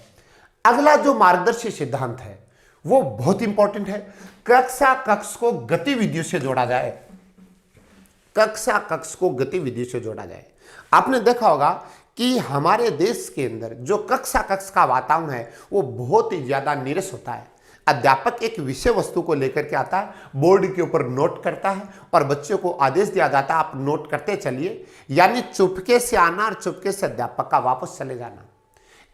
अगला जो मार्गदर्शी सिद्धांत है वो बहुत इंपॉर्टेंट है। कक्षा कक्ष को गतिविधियों से जोड़ा जाए, कक्षा कक्ष को गतिविधियों से जोड़ा जाए। आपने देखा होगा कि हमारे देश के अंदर जो कक्षा कक्ष का वातावरण है वो बहुत ही ज्यादा नीरस होता है। अध्यापक एक विषय वस्तु को लेकर के आता है, बोर्ड के ऊपर नोट करता है और बच्चों को आदेश दिया जाता है आप नोट करते चलिए, यानी चुपके से आना और चुपके से अध्यापक का वापस चले जाना।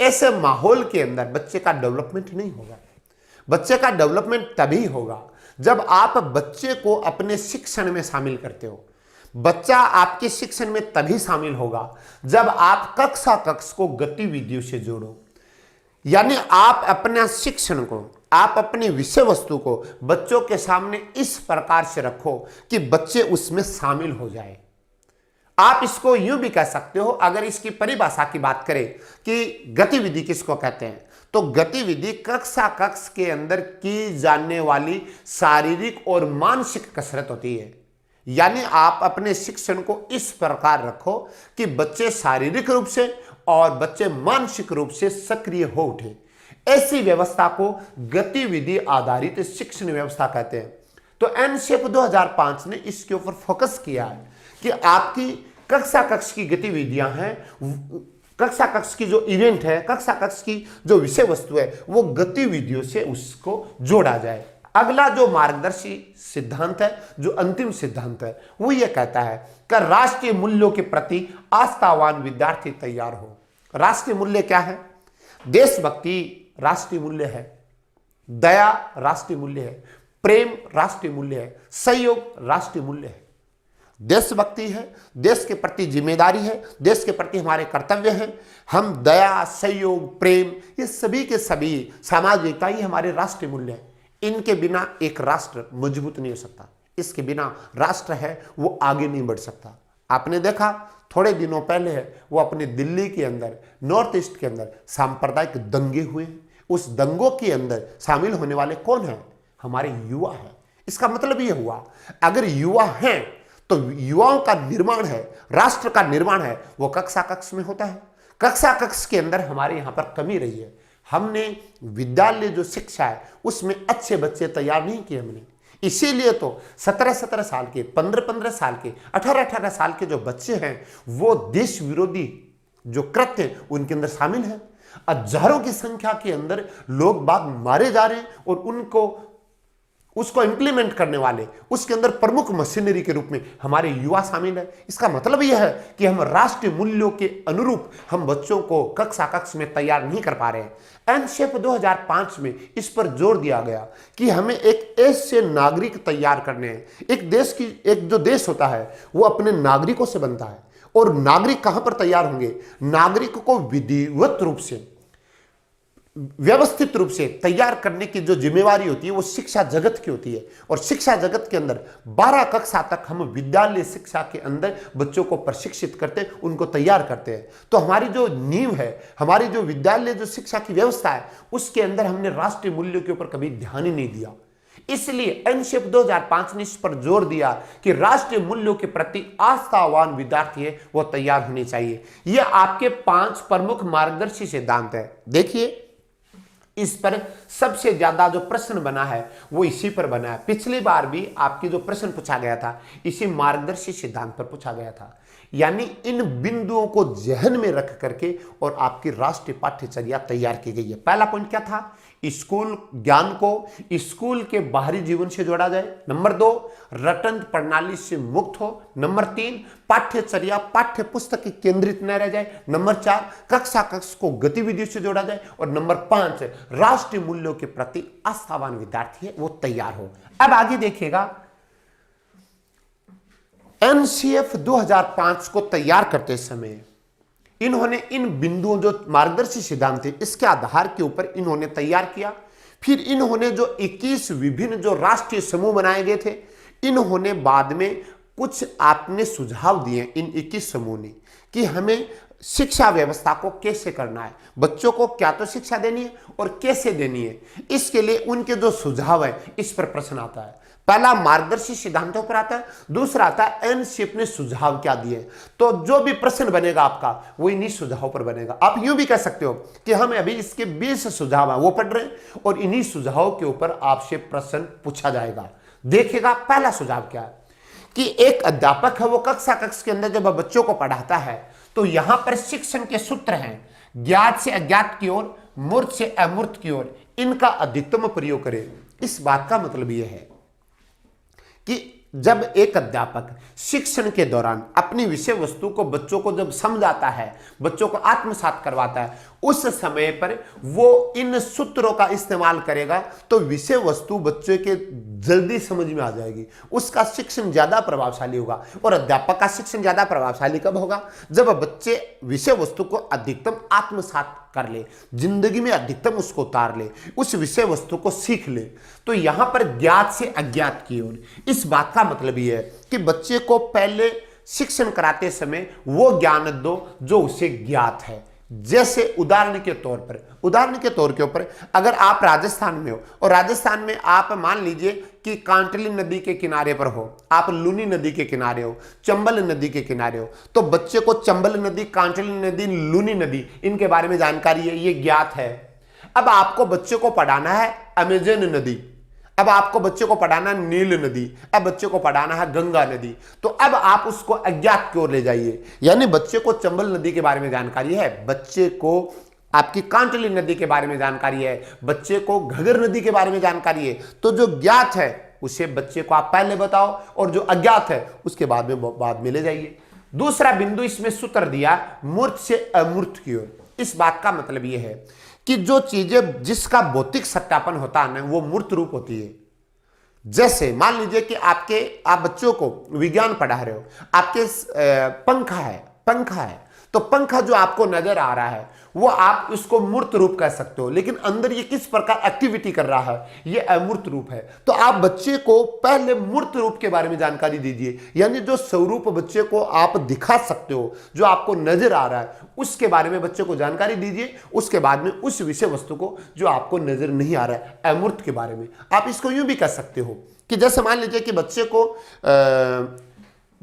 ऐसे माहौल के अंदर बच्चे का डेवलपमेंट नहीं होगा। बच्चे का डेवलपमेंट तभी होगा जब आप बच्चे को अपने शिक्षण में शामिल करते हो। बच्चा आपके शिक्षण में तभी शामिल होगा जब आप कक्षा कक्ष को गतिविधियों से जोड़ो, यानी आप अपना शिक्षण को, आप अपनी विषय वस्तु को बच्चों के सामने इस प्रकार से रखो कि बच्चे उसमें शामिल हो जाए। आप इसको यूं भी कह सकते हो, अगर इसकी परिभाषा की बात करें कि गतिविधि किसको कहते हैं, तो गतिविधि कक्षा कक्ष के अंदर की जाने वाली शारीरिक और मानसिक कसरत होती है। यानी आप अपने शिक्षण को इस प्रकार रखो कि बच्चे शारीरिक रूप से और बच्चे मानसिक रूप से सक्रिय हो उठे। ऐसी व्यवस्था को गतिविधि आधारित शिक्षण व्यवस्था कहते हैं। तो एनसीएफ 2005 ने इसके ऊपर फोकस किया है कि आपकी कक्षा कक्ष की गतिविधियां हैं, कक्षा कक्ष की जो इवेंट है, कक्षा कक्ष की जो विषय वस्तु है वो गतिविधियों से उसको जोड़ा जाए। अगला जो मार्गदर्शी सिद्धांत है, जो अंतिम सिद्धांत है, वो ये कहता है कि राष्ट्रीय मूल्यों के प्रति आस्थावान विद्यार्थी तैयार हो। राष्ट्रीय मूल्य क्या है? देशभक्ति राष्ट्रीय मूल्य है, दया राष्ट्रीय मूल्य है, प्रेम राष्ट्रीय मूल्य है, सहयोग राष्ट्रीय मूल्य है। देशभक्ति है, देश के प्रति जिम्मेदारी है, देश के प्रति हमारे कर्तव्य हैं। हम दया, सहयोग, प्रेम, ये सभी के सभी सामाजिकता ही हमारे राष्ट्रीय मूल्य हैं। इनके बिना एक राष्ट्र मजबूत नहीं हो सकता, इसके बिना राष्ट्र है वो आगे नहीं बढ़ सकता। आपने देखा थोड़े दिनों पहले है वो अपने दिल्ली के अंदर, नॉर्थ ईस्ट के अंदर सांप्रदायिक दंगे हुए। उस दंगों के अंदर शामिल होने वाले कौन हैं? हमारे युवा हैं। इसका मतलब ये हुआ अगर युवा हैं तो युवाओं का निर्माण है, राष्ट्र का निर्माण है, वो कक्षा कक्ष में होता है। कक्षा कक्ष के अंदर हमारे यहाँ पर कमी रही है। हमने विद्यालय जो शिक्षा है उसमें अच्छे बच्चे तैयार नहीं किए हमने। इसीलिए तो 17-17 साल के, 15-15 साल के, 18-18 साल के जो बच्चे हैं वो देश विरोधी जो कृत्य उनके अंदर शामिल हैं। हजारों की संख्या के अंदर लोग बाग मारे जा रहे हैं और उसको इंप्लीमेंट करने वाले, उसके अंदर प्रमुख मशीनरी के रूप में हमारे युवा शामिल है। इसका मतलब यह है कि हम राष्ट्रीय मूल्यों के अनुरूप हम बच्चों को कक्षा में तैयार नहीं कर पा रहे हैं। एनशेप 2005 में इस पर जोर दिया गया कि हमें एक ऐसे नागरिक तैयार करने हैं। एक जो देश होता है वो अपने नागरिकों से बनता है, और नागरिक कहां पर तैयार होंगे? नागरिक को विधिवत रूप से, व्यवस्थित रूप से तैयार करने की जो जिम्मेवारी होती है वो शिक्षा जगत की होती है। और शिक्षा जगत के अंदर 12 कक्षा तक हम विद्यालय शिक्षा के अंदर बच्चों को प्रशिक्षित करते हैं, उनको तैयार करते हैं। तो हमारी जो नींव है, हमारी जो विद्यालय जो शिक्षा की व्यवस्था है, उसके अंदर हमने राष्ट्रीय मूल्यों के ऊपर कभी ध्यान ही नहीं दिया। इसलिए एनशेप 2005 ने इस पर जोर दिया कि राष्ट्रीय मूल्यों के प्रति आस्थावान विद्यार्थी है वो तैयार होने चाहिए। ये आपके 5 प्रमुख मार्गदर्शी सिद्धांत है। देखिए, इस पर सबसे ज्यादा जो प्रश्न बना है वो इसी पर बना है। पिछली बार भी आपकी जो प्रश्न पूछा गया था इसी मार्गदर्शी सिद्धांत पर पूछा गया था। यानी इन बिंदुओं को जहन में रख करके और आपकी राष्ट्रीय पाठ्यचर्या तैयार की गई है। पहला पॉइंट क्या था? स्कूल ज्ञान को स्कूल के बाहरी जीवन से जोड़ा जाए। नंबर 2, रटंत प्रणाली से मुक्त हो। नंबर 3, पाठ्यचर्या पाठ्य पुस्तक केंद्रित न रह जाए। नंबर 4, कक्षा को गतिविधियों से जोड़ा जाए। और नंबर 5, राष्ट्रीय मूल्यों के प्रति आस्थावान विद्यार्थी है वो तैयार हो। अब आगे देखिएगा, एनसीएफ 2005 को तैयार करते समय इन्होंने इन बिंदुओं, जो मार्गदर्शी सिद्धांत थे, इसके आधार के ऊपर इन्होंने तैयार किया। फिर इन्होंने जो 21 विभिन्न जो राष्ट्रीय समूह बनाए गए थे, इन्होंने बाद में कुछ आपने सुझाव दिए इन 21 समूह ने कि हमें शिक्षा व्यवस्था को कैसे करना है, बच्चों को क्या तो शिक्षा देनी है और कैसे देनी है। इसके लिए उनके जो सुझाव है इस पर प्रश्न आता है। पहला मार्गदर्शी सिद्धांतों पर आता है, दूसरा आता है एनसीएफ ने सुझाव क्या दिए। तो जो भी प्रश्न बनेगा आपका वो इन्हीं सुझावों पर बनेगा। आप यूं भी कह सकते हो कि हम अभी इसके 20 सुझाव हैं वो पढ़ रहे हैं और इन्हीं सुझावों के ऊपर आपसे प्रश्न पूछा जाएगा। देखिएगा, पहला सुझाव क्या है कि एक अध्यापक है वो कक्षा के अंदर जब बच्चों को पढ़ाता है तो यहां पर शिक्षण के सूत्र हैं, ज्ञात से अज्ञात की ओर, मूर्त से अमूर्त की ओर, इनका अधिकतम प्रयोग करें। इस बात का मतलब यह है कि जब एक अध्यापक शिक्षण के दौरान अपनी विषय वस्तु को बच्चों को जब समझाता है, बच्चों को आत्मसात करवाता है, उस समय पर वो इन सूत्रों का इस्तेमाल करेगा तो विषय वस्तु बच्चे के जल्दी समझ में आ जाएगी, उसका शिक्षण ज्यादा प्रभावशाली होगा। और अध्यापक का शिक्षण ज्यादा प्रभावशाली कब होगा? जब बच्चे विषय वस्तु को अधिकतम आत्मसात कर ले, जिंदगी में अधिकतम उसको उतार ले, उस विषय वस्तु को सीख ले। तो यहां पर ज्ञात से अज्ञात की ओर, इस बात का मतलब यह है कि बच्चे को पहले शिक्षण कराते समय वो ज्ञान दो जो उसे ज्ञात है। जैसे उदाहरण के तौर के ऊपर अगर आप राजस्थान में हो और राजस्थान में आप मान लीजिए कि कांटली नदी के किनारे पर हो, आप लूनी नदी के किनारे हो, चंबल नदी के किनारे हो, तो बच्चे को चंबल नदी, कांटली नदी, लूनी नदी इनके बारे में जानकारी है, ये ज्ञात है। अब आपको बच्चे को पढ़ाना है अमेजन नदी, अब आपको बच्चे को पढ़ाना है नील नदी, अब बच्चे को पढ़ाना है गंगा नदी, तो अब आप उसको अज्ञात की ओर ले जाइए। यानी बच्चे को चंबल नदी के बारे में जानकारी है, बच्चे को आपकी कांटली नदी के बारे में जानकारी है, बच्चे को घगर नदी के बारे में जानकारी है। तो जो ज्ञात है उसे बच्चे को आप पहले बताओ और जो अज्ञात है उसके बाद में ले जाइए। दूसरा बिंदु इसमें सूत्र दिया मूर्त से अमूर्त की ओर। इस बात का मतलब यह है कि जो चीजें जिसका भौतिक सत्यापन होता है ना वो मूर्त रूप होती है। जैसे मान लीजिए कि आप बच्चों को विज्ञान पढ़ा रहे हो, आपके पंखा है तो पंखा जो आपको नजर आ रहा है वो आप उसको मूर्त रूप कह सकते हो, लेकिन अंदर ये किस प्रकार एक्टिविटी कर रहा है ये अमूर्त रूप है। तो आप बच्चे को पहले मूर्त रूप के बारे में जानकारी दीजिए, यानी जो स्वरूप बच्चे को आप दिखा सकते हो, जो आपको नजर आ रहा है उसके बारे में बच्चे को जानकारी दीजिए। उसके बाद में उस विषय वस्तु को जो आपको नजर नहीं आ रहा है अमूर्त के बारे में, आप इसको यूं भी कह सकते हो कि जैसे मान लीजिए कि बच्चे को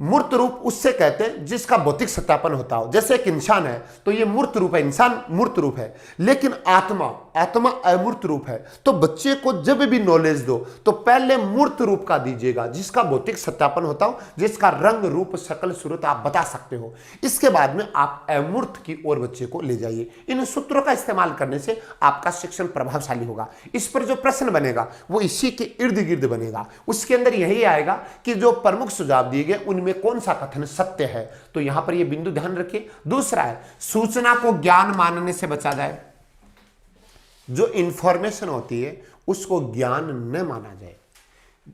मूर्त रूप उससे कहते हैं जिसका भौतिक सत्यापन होता हो। जैसे एक इंसान है तो ये मूर्त रूप है, इंसान मूर्त रूप है, लेकिन आत्मा अमूर्त रूप है। तो बच्चे को जब भी नॉलेज दो तो पहले मूर्त रूप का दीजिएगा, जिसका भौतिक सत्यापन होता हो, जिसका रंग रूप शकल सूरत आप बता सकते हो। इसके बाद में आप अमूर्त की ओर बच्चे को ले जाइए। इन सूत्रों का इस्तेमाल करने से आपका शिक्षण प्रभावशाली होगा। इस पर जो प्रश्न बनेगा वो इसी के इर्द गिर्द बनेगा। उसके अंदर यही आएगा कि जो प्रमुख सुझाव दिए गए उनमें कौन सा कथन सत्य है। तो यहां पर यह बिंदु ध्यान रखिए। दूसरा है, सूचना को ज्ञान मानने से बचा जाए। जो इंफॉर्मेशन होती है उसको ज्ञान न माना जाए।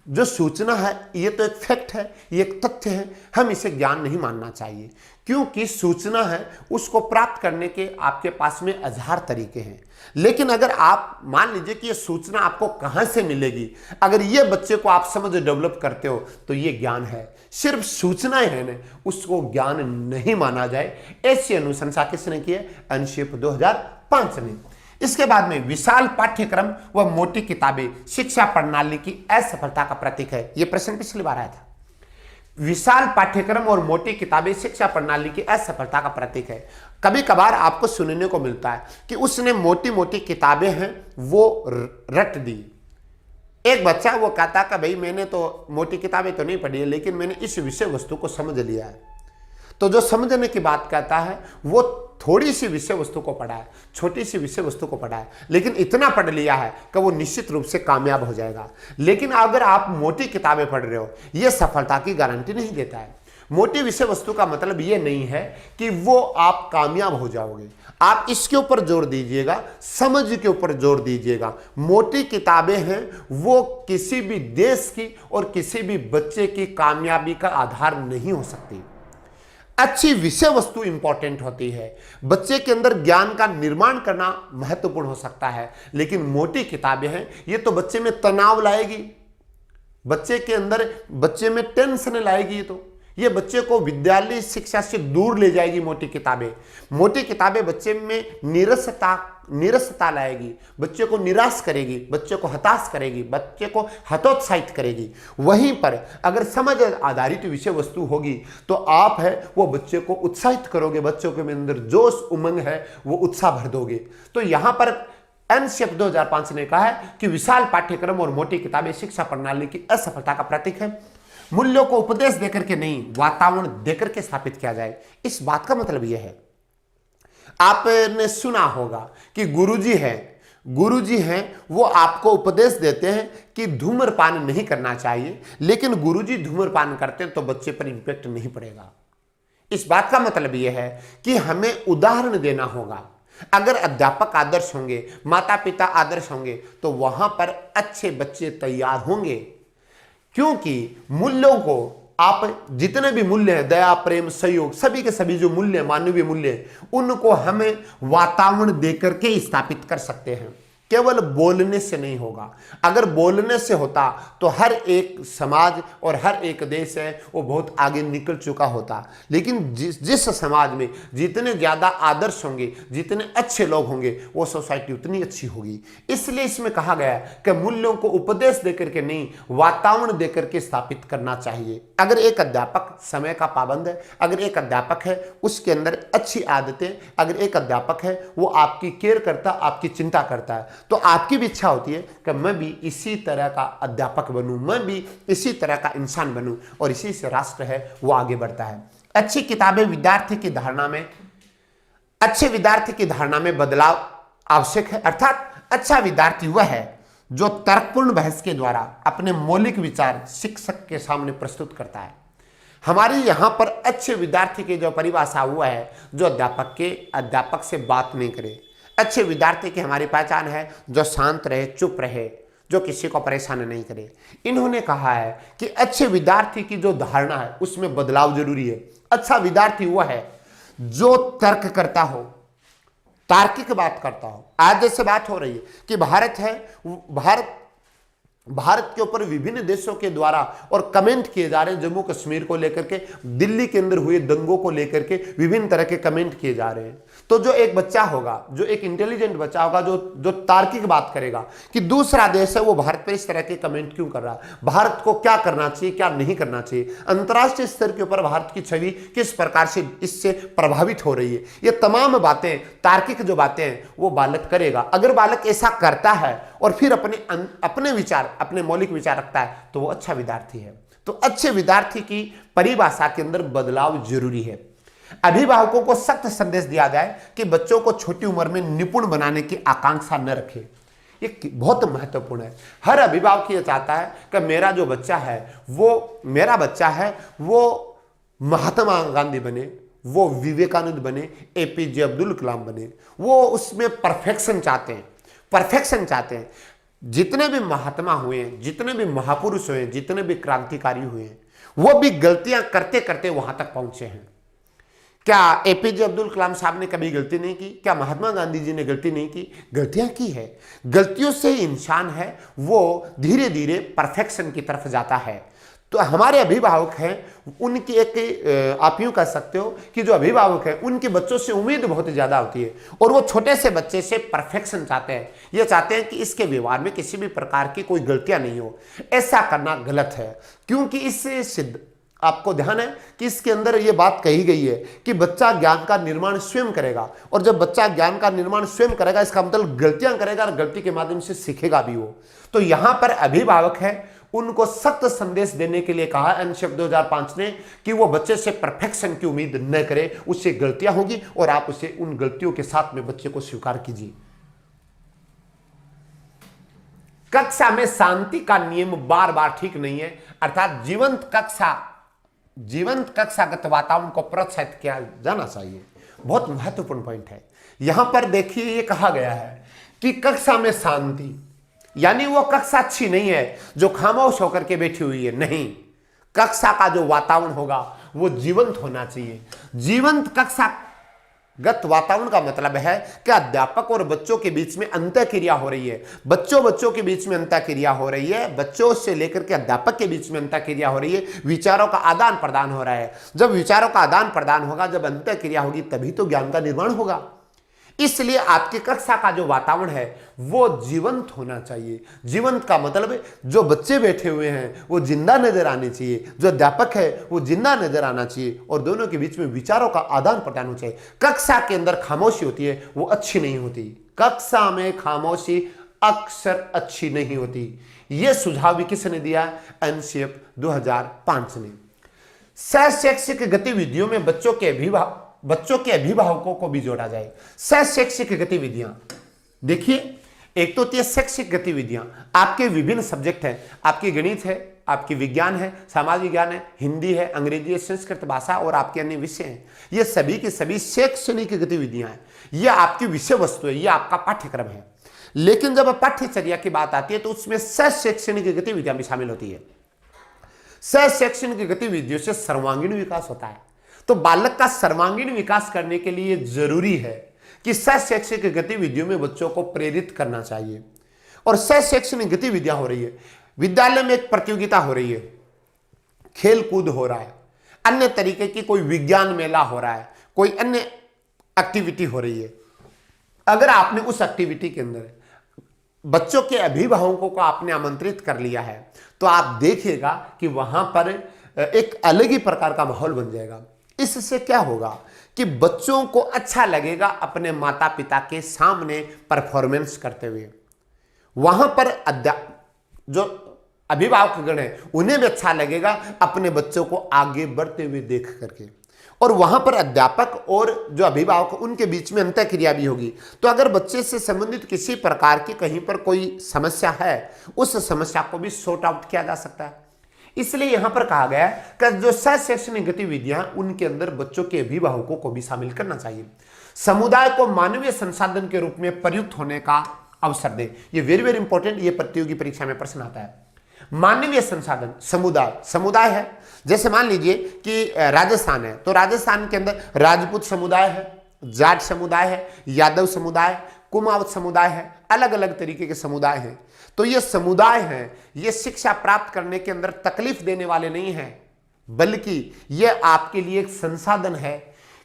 जो सूचना है ये तो एक फैक्ट है, ये एक तथ्य है, हम इसे ज्ञान नहीं मानना चाहिए। क्योंकि सूचना है उसको प्राप्त करने के आपके पास में हजार तरीके हैं। लेकिन अगर आप मान लीजिए कि ये सूचना आपको कहां से मिलेगी, अगर ये बच्चे को आप समझ डेवलप करते हो तो ये ज्ञान है। सिर्फ सूचनाएं है ना, उसको ज्ञान नहीं माना जाए। ऐसी अनुशंसा किसने की है? अनुच्छेद 2005 ने। इसके बाद में विशाल पाठ्यक्रम व मोटी किताबें शिक्षा प्रणाली की असफलता का प्रतीक है। यह प्रश्न पिछली बार आया था। विशाल पाठ्यक्रम और मोटी किताबें शिक्षा प्रणाली की असफलता का प्रतीक है। कभी कभार आपको सुनने को मिलता है कि उसने मोटी मोटी किताबें हैं वो रट दी। एक बच्चा वो कहता कि भाई मैंने तो मोटी किताबें तो नहीं पढ़ी है, लेकिन मैंने इस विषय वस्तु को समझ लिया है। तो जो समझने की बात कहता है वो थोड़ी सी विषय वस्तु को पढ़ा है, छोटी सी विषय वस्तु को पढ़ा है, लेकिन इतना पढ़ लिया है कि वो निश्चित रूप से कामयाब हो जाएगा। लेकिन अगर आप मोटी किताबें पढ़ रहे हो, ये सफलता की गारंटी नहीं देता है। मोटी विषय वस्तु का मतलब ये नहीं है कि वो आप कामयाब हो जाओगे। आप इसके ऊपर जोर दीजिएगा, समझ के ऊपर जोर दीजिएगा। मोटी किताबें हैं वो किसी भी देश की और किसी भी बच्चे की कामयाबी का आधार नहीं हो सकती। अच्छी विषय वस्तु इंपॉर्टेंट होती है। बच्चे के अंदर ज्ञान का निर्माण करना महत्वपूर्ण हो सकता है, लेकिन मोटी किताबें हैं ये तो बच्चे में तनाव लाएगी, बच्चे के अंदर बच्चे में टेंशन लाएगी। ये बच्चे को विद्यालय शिक्षा से दूर ले जाएगी। मोटी किताबें बच्चे में निरसता लाएगी, बच्चे को निराश करेगी, बच्चे को हताश करेगी, बच्चे को हतोत्साहित करेगी। वहीं पर अगर समझ आधारित विषय वस्तु होगी तो आप है वो बच्चे को उत्साहित करोगे, बच्चों के अंदर जोश उमंग है वो उत्साह भर दोगे। तो यहां पर अनुच्छेद 2005 ने कहा है कि विशाल पाठ्यक्रम और मोटी किताबें शिक्षा प्रणाली की असफलता का प्रतीक है। मूल्यों को उपदेश देकर के नहीं, वातावरण देकर के स्थापित किया जाए। इस बात का मतलब यह है, आपने सुना होगा कि गुरुजी हैं वो आपको उपदेश देते हैं कि धूम्रपान नहीं करना चाहिए, लेकिन गुरुजी धूम्रपान करते हैं तो बच्चे पर इंपैक्ट नहीं पड़ेगा। इस बात का मतलब यह है कि हमें उदाहरण देना होगा। अगर अध्यापक आदर्श होंगे, माता पिता आदर्श होंगे, तो वहां पर अच्छे बच्चे तैयार होंगे। क्योंकि मूल्यों को आप जितने भी मूल्य हैं, दया, प्रेम, सहयोग, सभी के सभी जो मूल्य, मानवीय मूल्य, उनको हमें वातावरण देकर के स्थापित कर सकते हैं। केवल बोलने से नहीं होगा। अगर बोलने से होता तो हर एक समाज और हर एक देश है वो बहुत आगे निकल चुका होता। लेकिन जिस समाज में जितने ज़्यादा आदर्श होंगे, जितने अच्छे लोग होंगे, वो सोसाइटी उतनी अच्छी होगी। इसलिए इसमें कहा गया कि मूल्यों को उपदेश देकर के नहीं, वातावरण देकर के स्थापित करना चाहिए। अगर एक अध्यापक समय का पाबंद है, अगर एक अध्यापक है उसके अंदर अच्छी आदतें, अगर एक अध्यापक है वो आपकी केयर करता, आपकी चिंता करता है, तो आपकी भी इच्छा होती है कि मैं भी इसी तरह का अध्यापक बनूं, मैं भी इसी तरह का इंसान बनूं, और इसी से राष्ट्र है वो आगे बढ़ता है। अच्छी किताबें अच्छे विद्यार्थी की धारणा में बदलाव आवश्यक है। अर्थात अच्छा विद्यार्थी वह है जो तर्कपूर्ण बहस के द्वारा अपने मौलिक विचार शिक्षक के सामने प्रस्तुत करता है। हमारी यहाँ पर अच्छे विद्यार्थी की जो परिभाषा हुआ है, जो अध्यापक से बात नहीं करे। अच्छे विद्यार्थी की हमारी पहचान है जो शांत रहे, चुप रहे, जो किसी को परेशान नहीं करे। इन्होंने कहा है कि अच्छे विद्यार्थी की जो धारणा है उसमें बदलाव जरूरी है। अच्छा विद्यार्थी वह है जो तर्क करता हो, तार्किक बात करता हो। आज जैसे बात हो रही है कि भारत भारत के ऊपर विभिन्न देशों के द्वारा और कमेंट किए जा रहे हैं, जम्मू कश्मीर को लेकर के, दिल्ली के अंदर हुए दंगों को लेकर के विभिन्न तरह के कमेंट किए जा रहे हैं। तो जो एक बच्चा होगा, जो एक इंटेलिजेंट बच्चा होगा, जो तार्किक बात करेगा कि दूसरा देश है वो भारत पर इस तरह के कमेंट क्यों कर रहा है, भारत को क्या करना चाहिए, क्या नहीं करना चाहिए, अंतर्राष्ट्रीय स्तर के ऊपर भारत की छवि किस प्रकार से इससे प्रभावित हो रही है, ये तमाम बातें, तार्किक जो बातें हैं वो बालक करेगा। अगर बालक ऐसा करता है और फिर अपने विचार, अपने मौलिक विचार रखता है, तो वो अच्छा विद्यार्थी है। तो अच्छे विद्यार्थी की परिभाषा के अंदर बदलाव जरूरी है। अभिभावकों को सख्त संदेश दिया जाए कि बच्चों को छोटी उम्र में निपुण बनाने की आकांक्षा न रखें। ये बहुत महत्वपूर्ण है। हर अभिभावक ये चाहता है कि मेरा बच्चा है वो महात्मा गांधी बने, वो विवेकानंद बने, एपीजे अब्दुल कलाम बने। वो उसमें परफेक्शन चाहते हैं। जितने भी महात्मा हुए हैं, जितने भी महापुरुष हुए हैं, जितने भी क्रांतिकारी हुए हैं, वो भी गलतियां करते करते वहां तक पहुंचे हैं। क्या एपीजे अब्दुल कलाम साहब ने कभी गलती नहीं की? क्या महात्मा गांधी जी ने गलती नहीं की? गलतियां की है। गलतियों से इंसान है वो धीरे धीरे परफेक्शन की तरफ जाता है। तो हमारे अभिभावक हैं, उनकी एक आप यूं कह सकते हो कि जो अभिभावक हैं उनके बच्चों से उम्मीद बहुत ज्यादा होती है और वो छोटे से बच्चे से परफेक्शन चाहते हैं। ये चाहते हैं कि इसके व्यवहार में किसी भी प्रकार की कोई गलतियां नहीं हो। ऐसा करना गलत है, क्योंकि इससे सिद्ध, आपको ध्यान है कि इसके अंदर ये बात कही गई है कि बच्चा ज्ञान का निर्माण स्वयं करेगा, और जब बच्चा ज्ञान का निर्माण स्वयं करेगा इसका मतलब गलतियां करेगा और गलती के माध्यम से सीखेगा भी वो। तो यहां पर अभिभावक है, उनको सख्त संदेश देने के लिए कहा एनसीएफ 2005 ने कि वो बच्चे से परफेक्शन की उम्मीद न करे, उससे गलतियां होगी और आप उसे उन गलतियों के साथ में बच्चे को स्वीकार कीजिए। कक्षा में शांति का नियम बार बार ठीक नहीं है, अर्थात जीवंत कक्षागत वातावरण को प्रोत्साहित किया जाना चाहिए। बहुत महत्वपूर्ण पॉइंट है। यहां पर देखिए ये कहा गया है कि कक्षा में शांति, यानी वो कक्षा अच्छी नहीं है जो खामोश होकर के बैठी हुई है, नहीं। कक्षा का जो वातावरण होगा वो जीवंत होना चाहिए। जीवंत कक्षागत वातावरण का मतलब है कि अध्यापक और बच्चों के बीच में अंतःक्रिया हो रही है, बच्चों के बीच में अंतःक्रिया हो रही है, बच्चों से लेकर के अध्यापक के बीच में अंतःक्रिया हो रही है, विचारों का आदान प्रदान हो रहा है। जब विचारों का आदान प्रदान होगा, जब अंतःक्रिया होगी, तभी तो ज्ञान का निर्माण होगा। इसलिए आपकी कक्षा का जो वातावरण है वो जीवंत होना चाहिए। जीवंत का मतलब जो बच्चे बैठे हुए हैं वो जिंदा नजर आने चाहिए, जो अध्यापक है वो जिंदा नजर आना चाहिए, और दोनों के बीच में विचारों का आदान प्रदान होना चाहिए। कक्षा के अंदर खामोशी होती है वो अच्छी नहीं होती। कक्षा में खामोशी अक्सर अच्छी नहीं होती। यह सुझाव भी किसने दिया? एनसीएफ 2005 ने। सहशैक्षिक गतिविधियों में बच्चों के अभिभावकों को भी जोड़ा जाए। सहशैक्षिक गतिविधियां देखिए, एक तो होती है शैक्षिक गतिविधियां, आपके विभिन्न सब्जेक्ट हैं, आपकी गणित है, आपकी विज्ञान है, सामाजिक ज्ञान है, हिंदी है, अंग्रेजी है, संस्कृत भाषा और आपके अन्य विषय हैं। ये सभी की सभी शैक्षणिक गतिविधियां हैं। ये आपकी विषय वस्तु है, ये आपका पाठ्यक्रम है। लेकिन जब पाठ्यचर्या की बात आती है तो उसमें सहशैक्षणिक गतिविधियां भी शामिल होती है। सहशैक्षणिक गतिविधियों से सर्वांगीण विकास होता है। तो बालक का सर्वांगीण विकास करने के लिए जरूरी है कि सहशैक्षणिक गतिविधियों में बच्चों को प्रेरित करना चाहिए। और सहशैक्षणिक गतिविधियां हो रही है, विद्यालय में एक प्रतियोगिता हो रही है, खेल कूद हो रहा है, अन्य तरीके की कोई विज्ञान मेला हो रहा है, कोई अन्य एक्टिविटी हो रही है। अगर आपने उस एक्टिविटी के अंदर बच्चों के अभिभावकों को आपने आमंत्रित कर लिया है तो आप देखिएगा कि वहां पर एक अलग ही प्रकार का माहौल बन जाएगा। इससे क्या होगा कि बच्चों को अच्छा लगेगा अपने माता पिता के सामने परफॉर्मेंस करते हुए। वहां पर जो अभिभावक गण है उन्हें भी अच्छा लगेगा अपने बच्चों को आगे बढ़ते हुए देख करके, और वहां पर अध्यापक और जो अभिभावक उनके बीच में अंतःक्रिया भी होगी। तो अगर बच्चे से संबंधित किसी प्रकार की कहीं पर कोई समस्या है, उस समस्या को भी सॉर्ट आउट किया जा सकता है। इसलिए यहां पर कहा गया है कि जो सहशैक्षणिक गतिविधियां उनके अंदर बच्चों के अभिभावकों को भी शामिल करना चाहिए। समुदाय को मानवीय संसाधन के रूप में प्रयुक्त होने का अवसर दे। ये वेरी वेरी इंपॉर्टेंट, ये प्रतियोगी परीक्षा में प्रश्न आता है। मानवीय संसाधन, समुदाय है। जैसे मान लीजिए कि राजस्थान है, तो राजस्थान के अंदर राजपूत समुदाय है, जाट समुदाय है, यादव समुदाय, कुमावत समुदाय है, अलग अलग तरीके के समुदाय हैं। तो ये समुदाय हैं, ये शिक्षा प्राप्त करने के अंदर तकलीफ देने वाले नहीं हैं, बल्कि ये आपके लिए एक संसाधन है।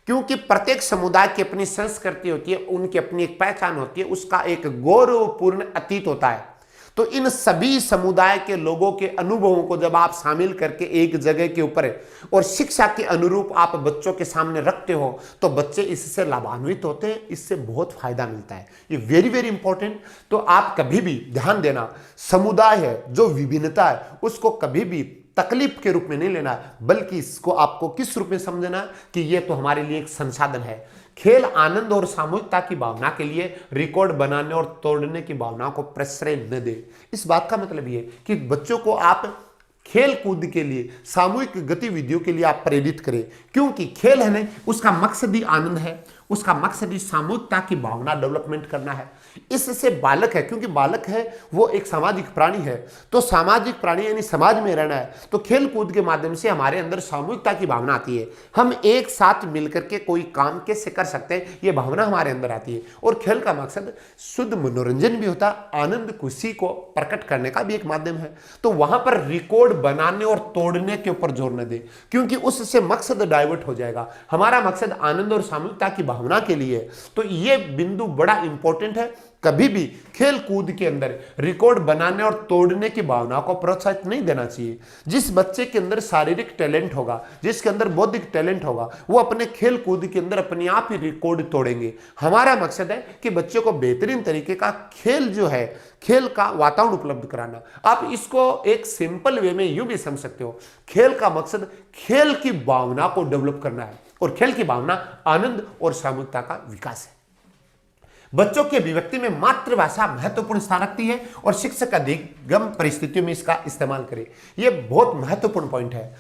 क्योंकि प्रत्येक समुदाय की अपनी संस्कृति होती है, उनकी अपनी एक पहचान होती है, उसका एक गौरवपूर्ण अतीत होता है। तो इन सभी समुदाय के लोगों के अनुभवों को जब आप शामिल करके एक जगह के ऊपर और शिक्षा के अनुरूप आप बच्चों के सामने रखते हो, तो बच्चे इससे लाभान्वित होते हैं, इससे बहुत फायदा मिलता है। ये वेरी वेरी इंपॉर्टेंट। तो आप कभी भी ध्यान देना, समुदाय है, जो विभिन्नता है, उसको कभी भी तकलीफ के रूप में नहीं लेना, बल्कि इसको आपको किस रूप में समझना कि ये तो हमारे लिए एक संसाधन है। खेल आनंद और सामूहिकता की भावना के लिए रिकॉर्ड बनाने और तोड़ने की भावना को प्रश्रय न दे। इस बात का मतलब ये कि बच्चों को आप खेल कूद के लिए, सामूहिक गतिविधियों के लिए आप प्रेरित करें, क्योंकि खेल है ना, उसका मकसद ही आनंद है, उसका मकसद ही सामूहिकता की भावना डेवलपमेंट करना है। इससे बालक है, क्योंकि बालक है वो एक सामाजिक प्राणी है, तो सामाजिक प्राणी यानी समाज में रहना है, तो खेल कूद के माध्यम से हमारे अंदर सामूहिकता की भावना आती है। हम एक साथ मिलकर के कोई काम कैसे कर सकते हैं, ये भावना हमारे अंदर आती है। और खेल का मकसद शुद्ध मनोरंजन भी होता है, आनंद खुशी को प्रकट करने का भी एक माध्यम है। तो वहां पर रिकॉर्ड बनाने और तोड़ने के ऊपर जोर न दे, क्योंकि उससे मकसद डाइवर्ट हो जाएगा। हमारा मकसद आनंद और सामूहिकता की भावना के लिए, तो ये बिंदु बड़ा इंपॉर्टेंट है। कभी भी खेल कूद के अंदर रिकॉर्ड बनाने और तोड़ने की भावना को प्रोत्साहित नहीं देना चाहिए। जिस बच्चे के अंदर शारीरिक टैलेंट होगा, जिसके अंदर बौद्धिक टैलेंट होगा, वो अपने खेल कूद के अंदर अपने आप ही रिकॉर्ड तोड़ेंगे। हमारा मकसद है कि बच्चे को बेहतरीन तरीके का खेल जो है, खेल का वातावरण उपलब्ध कराना। आप इसको एक सिंपल वे में यूं भी समझ सकते हो, खेल का मकसद खेल की भावना को डेवलप करना है, और खेल की भावना आनंद और सामूहिकता का विकास है। बच्चों की अभिव्यक्ति में मातृभाषा महत्वपूर्ण स्थान रखती है, और शिक्षक अधिगम परिस्थितियों में इसका इस्तेमाल करें। यह बहुत महत्वपूर्ण पॉइंट है।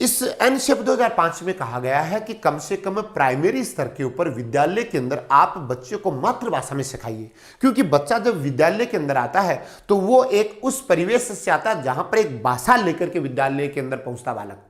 इस एनशेप 2005 में कहा गया है कि कम से कम प्राइमरी स्तर के ऊपर विद्यालय के अंदर आप बच्चे को मातृभाषा में सिखाइए, क्योंकि बच्चा जब विद्यालय के अंदर आता है तो वो एक उस परिवेश से आता है जहां पर एक भाषा लेकर के विद्यालय के अंदर पहुंचता बालक,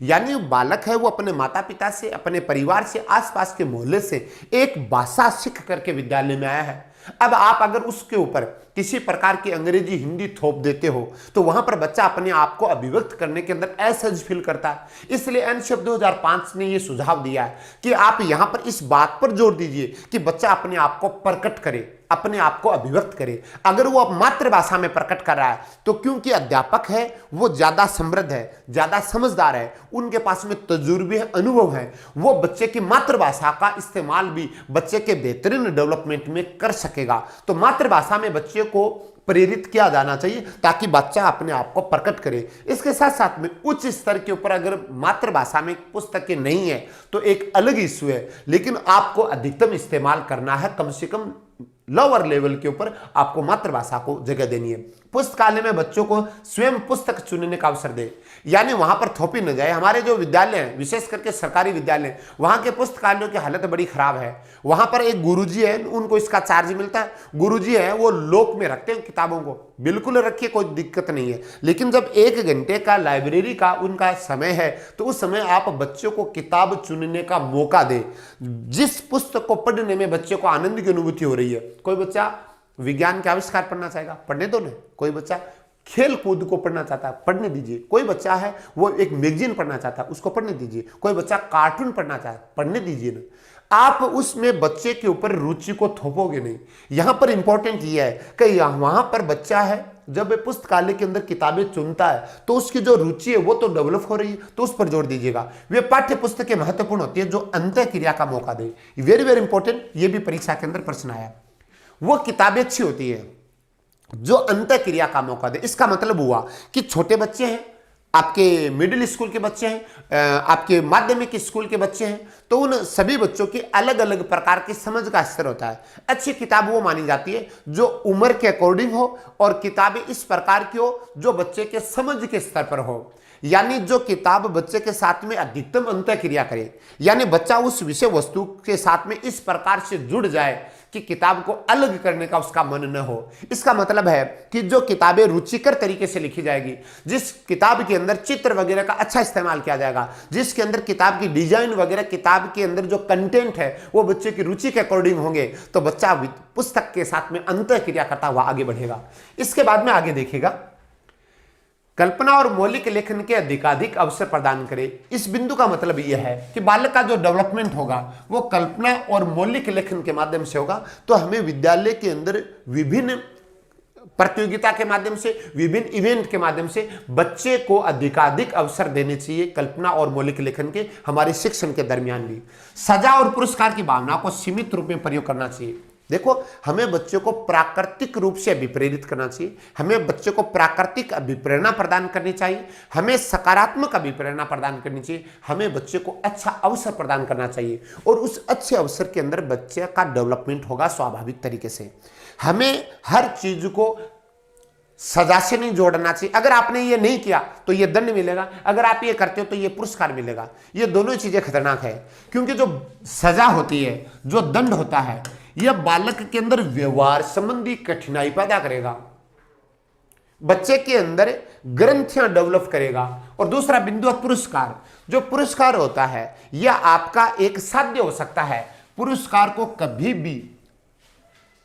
यानी बालक है वो अपने माता पिता से, अपने परिवार से, आसपास के मोहल्ले से एक भाषा सीख करके विद्यालय में आया है। अब आप अगर उसके ऊपर किसी प्रकार की अंग्रेजी हिंदी थोप देते हो, तो वहां पर बच्चा अपने आप को अभिव्यक्त करने के अंदर असहज फील करता है। इसलिए एनशेप 2005 ने यह सुझाव दिया है कि आप यहां पर इस बात पर जोर दीजिए कि बच्चा अपने आप को प्रकट करे, अपने आप को अभिव्यक्त करे। अगर वो मातृभाषा में प्रकट कर रहा है, तो क्योंकि अध्यापक है वो ज्यादा समृद्ध है, ज्यादा समझदार है, उनके पास में तजुर्बे है, अनुभव है, वो बच्चे की मातृभाषा का इस्तेमाल भी बच्चे के बेहतरीन डेवलपमेंट में कर सकेगा। तो मातृभाषा में बच्चे को प्रेरित किया जाना चाहिए ताकि बच्चा अपने आप को प्रकट करे। इसके साथ साथ में उच्च स्तर के ऊपर अगर मातृभाषा में पुस्तकें नहीं है तो एक अलग इश्यू है, लेकिन आपको अधिकतम इस्तेमाल करना है, कम से कम लोअर लेवल के ऊपर आपको मातृभाषा को जगह देनी है। पुस्तकालय में बच्चों को स्वयं पुस्तक चुनने का अवसर दे, यानी वहां पर थोपी न जाए। हमारे जो विद्यालय हैं, विशेष करके सरकारी विद्यालय, वहां के पुस्तकालयों की हालत बड़ी खराब है। वहां पर एक गुरुजी है, उनको इसका चार्ज मिलता है। गुरुजी है वो लोक में रखते हैं किताबों को, बिल्कुल रखिए, कोई दिक्कत नहीं है। लेकिन जब 1 घंटे का लाइब्रेरी का उनका समय है, तो उस समय आप बच्चों को किताब चुनने का मौका दे। जिस पुस्तक को पढ़ने में बच्चे को आनंद की अनुभूति हो रही है, कोई बच्चा विज्ञान के आविष्कार पढ़ना चाहेगा, पढ़ने दो ना। कोई बच्चा खेल कूद को पढ़ना चाहता है, पढ़ने दीजिए। कोई बच्चा है वो एक मैगजीन पढ़ना चाहता है, उसको पढ़ने दीजिए। कोई बच्चा कार्टून पढ़ना चाहता है, पढ़ने दीजिए ना। आप उसमें बच्चे के ऊपर रुचि को थोपोगे नहीं। यहां पर इंपॉर्टेंट यह है कि वहां पर बच्चा है जब पुस्तकालय के अंदर किताबें चुनता है तो उसकी जो रुचि है वो तो डेवलप हो रही है, तो उस पर जोर दीजिएगा। वे पाठ्य पुस्तकें महत्वपूर्ण होती है जो अंतः क्रिया का मौका दे। वेरी वेरी इंपॉर्टेंट, ये भी परीक्षा के अंदर प्रश्न आया। वो किताबें अच्छी होती है जो अंतः क्रिया का मौका दे। इसका मतलब हुआ कि छोटे बच्चे हैं, आपके मिडिल स्कूल के बच्चे हैं, आपके माध्यमिक स्कूल के बच्चे हैं, तो उन सभी बच्चों की अलग अलग प्रकार की समझ का स्तर होता है। अच्छी किताब वो मानी जाती है जो उम्र के अकॉर्डिंग हो, और किताबें इस प्रकार की हो जो बच्चे के समझ के स्तर पर हो, यानी जो किताब बच्चे के साथ में अधिकतम अंतः क्रिया करे, यानी बच्चा उस विषय वस्तु के साथ में इस प्रकार से जुड़ जाए कि किताब को अलग करने का उसका मन न हो। इसका मतलब है कि जो किताबें रुचिकर तरीके से लिखी जाएगी, जिस किताब के अंदर चित्र वगैरह का अच्छा इस्तेमाल किया जाएगा, जिसके अंदर किताब की डिजाइन वगैरह, किताब के अंदर जो कंटेंट है वो बच्चे की रुचि के अकॉर्डिंग होंगे, तो बच्चा पुस्तक के साथ में अंतःक्रिया करता हुआ आगे बढ़ेगा। इसके बाद में आगे देखिएगा, कल्पना और मौलिक लेखन के अधिकाधिक अवसर प्रदान करें। इस बिंदु का मतलब यह है कि बालक का जो डेवलपमेंट होगा वो कल्पना और मौलिक लेखन के माध्यम से होगा। तो हमें विद्यालय के अंदर विभिन्न प्रतियोगिता के माध्यम से, विभिन्न इवेंट के माध्यम से बच्चे को अधिकाधिक अवसर देने चाहिए कल्पना और मौलिक लेखन के, हमारे शिक्षण के दरमियान भी। सजा और पुरस्कार की भावना को सीमित रूप में प्रयोग करना चाहिए। देखो, हमें बच्चों को प्राकृतिक रूप से अभिप्रेरित करना चाहिए, हमें बच्चों को प्राकृतिक अभिप्रेरणा प्रदान करनी चाहिए, हमें सकारात्मक अभिप्रेरणा प्रदान करनी चाहिए, हमें बच्चे को अच्छा अवसर प्रदान करना चाहिए और उस अच्छे अवसर के अंदर बच्चे का डेवलपमेंट होगा स्वाभाविक तरीके से। हमें हर चीज को सजा से नहीं जोड़ना चाहिए। अगर आपने ये नहीं किया तो ये दंड मिलेगा, अगर आप ये करते हो तो ये पुरस्कार मिलेगा। ये दोनों चीजें खतरनाक है, क्योंकि जो सजा होती है, जो दंड होता है, यह बालक के अंदर व्यवहार संबंधी कठिनाई पैदा करेगा, बच्चे के अंदर ग्रंथियां डेवलप करेगा। और दूसरा बिंदु है पुरस्कार। जो पुरस्कार होता है यह आपका एक साध्य हो सकता है। पुरस्कार को कभी भी,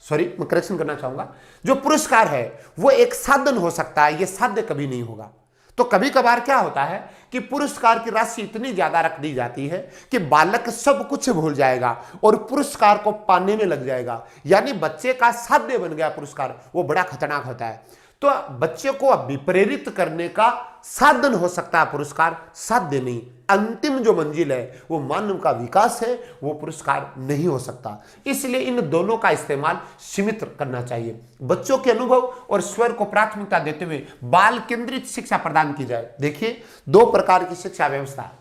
मैं करेक्शन करना चाहूंगा, जो पुरस्कार है वो एक साधन हो सकता है, यह साध्य कभी नहीं होगा। तो कभी कभार क्या होता है कि पुरस्कार की राशि इतनी ज्यादा रख दी जाती है कि बालक सब कुछ भूल जाएगा और पुरस्कार को पाने में लग जाएगा, यानी बच्चे का साध्य बन गया पुरस्कार। वो बड़ा खतरनाक होता है। तो बच्चे को विप्रेरित करने का साधन हो सकता है पुरस्कार, साध्य नहीं। अंतिम जो मंजिल है वो मानव का विकास है, वो पुरस्कार नहीं हो सकता। इसलिए इन दोनों का इस्तेमाल सीमित करना चाहिए। बच्चों के अनुभव और स्वर को प्राथमिकता देते हुए बाल केंद्रित शिक्षा प्रदान की जाए। देखिए, दो प्रकार की शिक्षा व्यवस्था,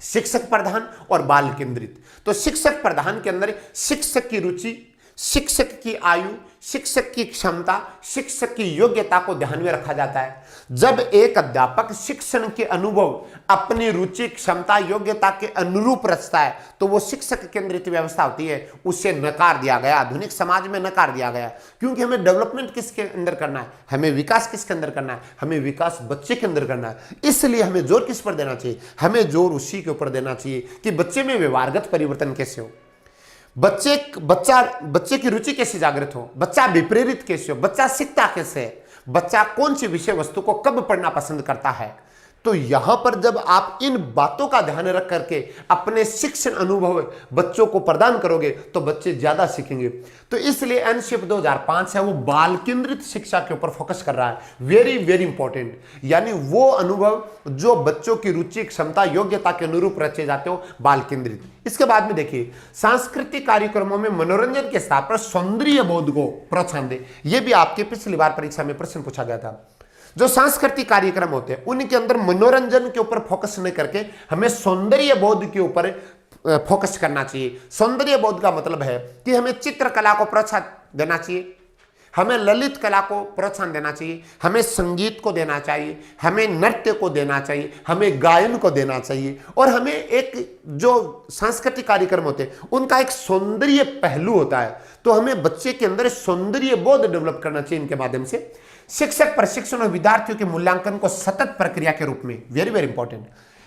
शिक्षक प्रधान और बाल केंद्रित। तो शिक्षक प्रधान के अंदर शिक्षक की रुचि, शिक्षक की आयु, शिक्षक की क्षमता, शिक्षक की योग्यता को ध्यान में रखा जाता है। जब एक अध्यापक शिक्षण के अनुभव अपनी रुचि, क्षमता, योग्यता के अनुरूप रचता है तो वो शिक्षक केंद्रित व्यवस्था होती है। उसे नकार दिया गया, आधुनिक समाज में नकार दिया गया, क्योंकि हमें डेवलपमेंट किसके अंदर करना है, हमें विकास किसके अंदर करना है, हमें विकास बच्चे के अंदर करना है। इसलिए हमें जोर किस पर देना चाहिए, हमें जोर उसी के ऊपर देना चाहिए कि बच्चे में व्यवहारगत परिवर्तन कैसे हो, बच्चे की रुचि कैसे जागृत हो, बच्चा विप्रेरित कैसे हो, बच्चा सीखता कैसे है, बच्चा कौन सी विषय वस्तु को कब पढ़ना पसंद करता है। तो यहां पर जब आप इन बातों का ध्यान रख करके अपने शिक्षण अनुभव बच्चों को प्रदान करोगे तो बच्चे ज्यादा सीखेंगे। तो इसलिए एनसीईआरटी 2005 है वो बाल केंद्रित शिक्षा के ऊपर फोकस कर रहा है। वेरी वेरी इंपॉर्टेंट, यानी वो अनुभव जो बच्चों की रुचि, क्षमता, योग्यता के अनुरूप रचे जाते हो, बाल केंद्रित। इसके बाद में देखिए, सांस्कृतिक कार्यक्रमों में मनोरंजन के साथ पर सौंदर्य बोध को प्रोत्साहन दे। ये भी आपके पिछली बार परीक्षा में प्रश्न पूछा गया था। जो सांस्कृतिक कार्यक्रम होते हैं उनके अंदर मनोरंजन के ऊपर फोकस नहीं करके हमें सौंदर्य बोध के ऊपर फोकस करना चाहिए। सौंदर्य बोध का मतलब है कि हमें चित्रकला को प्रोत्साहन देना चाहिए, हमें ललित कला को प्रोत्साहन देना चाहिए, हमें संगीत को देना चाहिए, हमें नृत्य को देना चाहिए, हमें गायन को देना चाहिए, और हमें एक जो सांस्कृतिक कार्यक्रम होते हैं उनका एक सौंदर्य पहलू होता है। तो हमें बच्चे के अंदर सौंदर्य बोध डेवलप करना चाहिए इनके माध्यम से। शिक्षक प्रशिक्षण और विद्यार्थियों के मूल्यांकन को सतत प्रक्रिया के रूप में, वेरी वेरी इंपॉर्टेंट,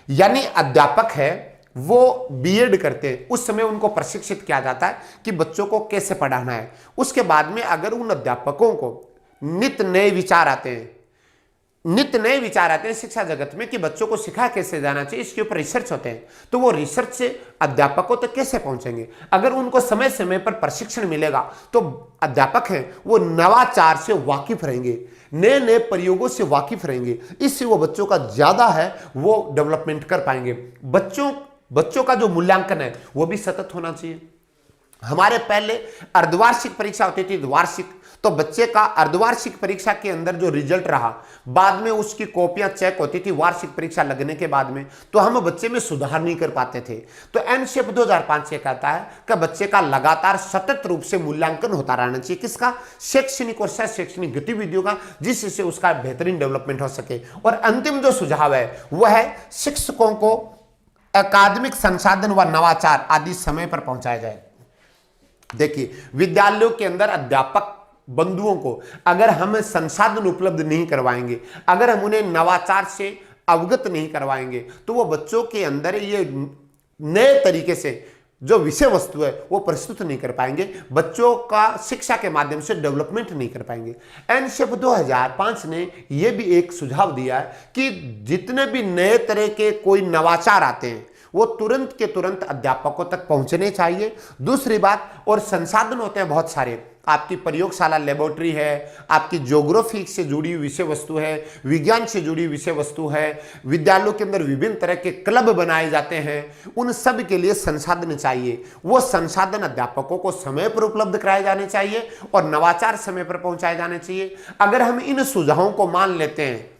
यानी अध्यापक है वो बीएड करते हैं उस समय उनको प्रशिक्षित किया जाता है कि बच्चों को कैसे पढ़ाना है। उसके बाद में अगर उन अध्यापकों को नित्य नए विचार आते हैं शिक्षा जगत में कि बच्चों को सिखाया कैसे जाना चाहिए, इसके ऊपर रिसर्च होते हैं, तो वो रिसर्च से अध्यापकों तक कैसे पहुंचेंगे। अगर उनको समय समय पर प्रशिक्षण मिलेगा तो अध्यापक हैं वो नवाचार से वाकिफ रहेंगे, नए नए प्रयोगों से वाकिफ रहेंगे। इससे वो बच्चों का ज्यादा है वो डेवलपमेंट कर पाएंगे। बच्चों का जो मूल्यांकन है वो भी सतत होना चाहिए। हमारे पहले अर्धवार्षिक परीक्षा होती थी, वार्षिक, तो बच्चे का अर्धवार्षिक परीक्षा के अंदर जो रिजल्ट रहा बाद में उसकी कॉपियां चेक होती थी वार्षिक परीक्षा लगने के बाद में, तो हम बच्चे में सुधार नहीं कर पाते थे। तो एनसीईआरटी 2005 ये कहता है कि बच्चे का लगातार सतत रूप से मूल्यांकन होता रहना चाहिए। किसका? शैक्षणिक और शैक्षणिक गतिविधियों का, जिससे उसका बेहतरीन डेवलपमेंट हो सके। और अंतिम जो सुझाव है वह है शिक्षकों को अकादमिक संसाधन व नवाचार आदि समय पर पहुंचाया जाए। देखिए, विद्यालयों के अंदर अध्यापक बंधुओं को अगर हम संसाधन उपलब्ध नहीं करवाएंगे, अगर हम उन्हें नवाचार से अवगत नहीं करवाएंगे, तो वो बच्चों के अंदर ये नए तरीके से जो विषय वस्तु है वो प्रस्तुत नहीं कर पाएंगे, बच्चों का शिक्षा के माध्यम से डेवलपमेंट नहीं कर पाएंगे। एनसीएफ 2005 ने यह भी एक सुझाव दिया है कि जितने भी नए तरह के कोई नवाचार आते हैं वो तुरंत के तुरंत अध्यापकों तक पहुंचने चाहिए। दूसरी बात, और संसाधन होते हैं बहुत सारे, आपकी प्रयोगशाला लेबोरेटरी है, आपकी ज्योग्राफी से जुड़ी हुई विषय वस्तु है, विज्ञान से जुड़ी हुई विषय वस्तु है, विद्यालयों के अंदर विभिन्न तरह के क्लब बनाए जाते हैं, उन सब के लिए संसाधन चाहिए। वो संसाधन अध्यापकों को समय पर उपलब्ध कराए जाने चाहिए और नवाचार समय पर पहुंचाए जाने चाहिए। अगर हम इन सुझावों को मान लेते हैं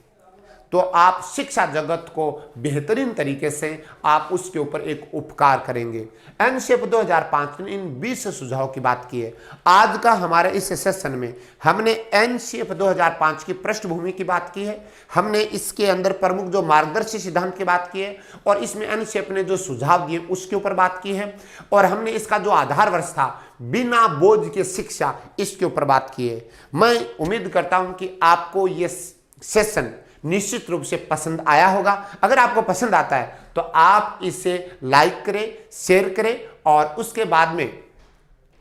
तो आप शिक्षा जगत को बेहतरीन तरीके से आप उसके ऊपर एक उपकार करेंगे। एनसीएफ 2005 ने इन 20 सुझावों की बात की है। आज का हमारे इस सेशन में हमने एनसीएफ 2005 की पृष्ठभूमि की बात की है, हमने इसके अंदर प्रमुख जो मार्गदर्शी सिद्धांत की बात की है, और इसमें एनसीएफ ने जो सुझाव दिए उसके ऊपर बात की है, और हमने इसका जो आधार वर्ष था बिना बोझ के शिक्षा, इसके ऊपर बात की है। मैं उम्मीद करता हूं कि आपको ये सेशन निश्चित रूप से पसंद आया होगा। अगर आपको पसंद आता है तो आप इसे लाइक करें, शेयर करें, और उसके बाद में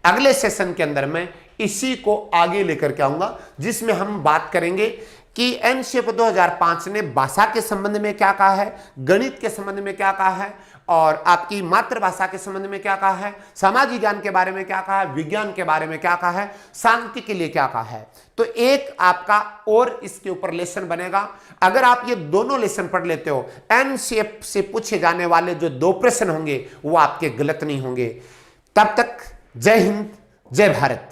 अगले सेशन के अंदर मैं इसी को आगे लेकर के आऊंगा, जिसमें हम बात करेंगे कि एनसीएफ 2005 ने भाषा के संबंध में क्या कहा है, गणित के संबंध में क्या कहा है, और आपकी मातृभाषा के संबंध में क्या कहा है, सामाजिक ज्ञान के बारे में क्या कहा है, विज्ञान के बारे में क्या कहा है, शांति के लिए क्या कहा है। तो एक आपका और इसके ऊपर लेसन बनेगा। अगर आप ये दोनों लेसन पढ़ लेते हो, एनसीएफ से पूछे जाने वाले जो 2 प्रश्न होंगे वो आपके गलत नहीं होंगे। तब तक जय हिंद, जय भारत।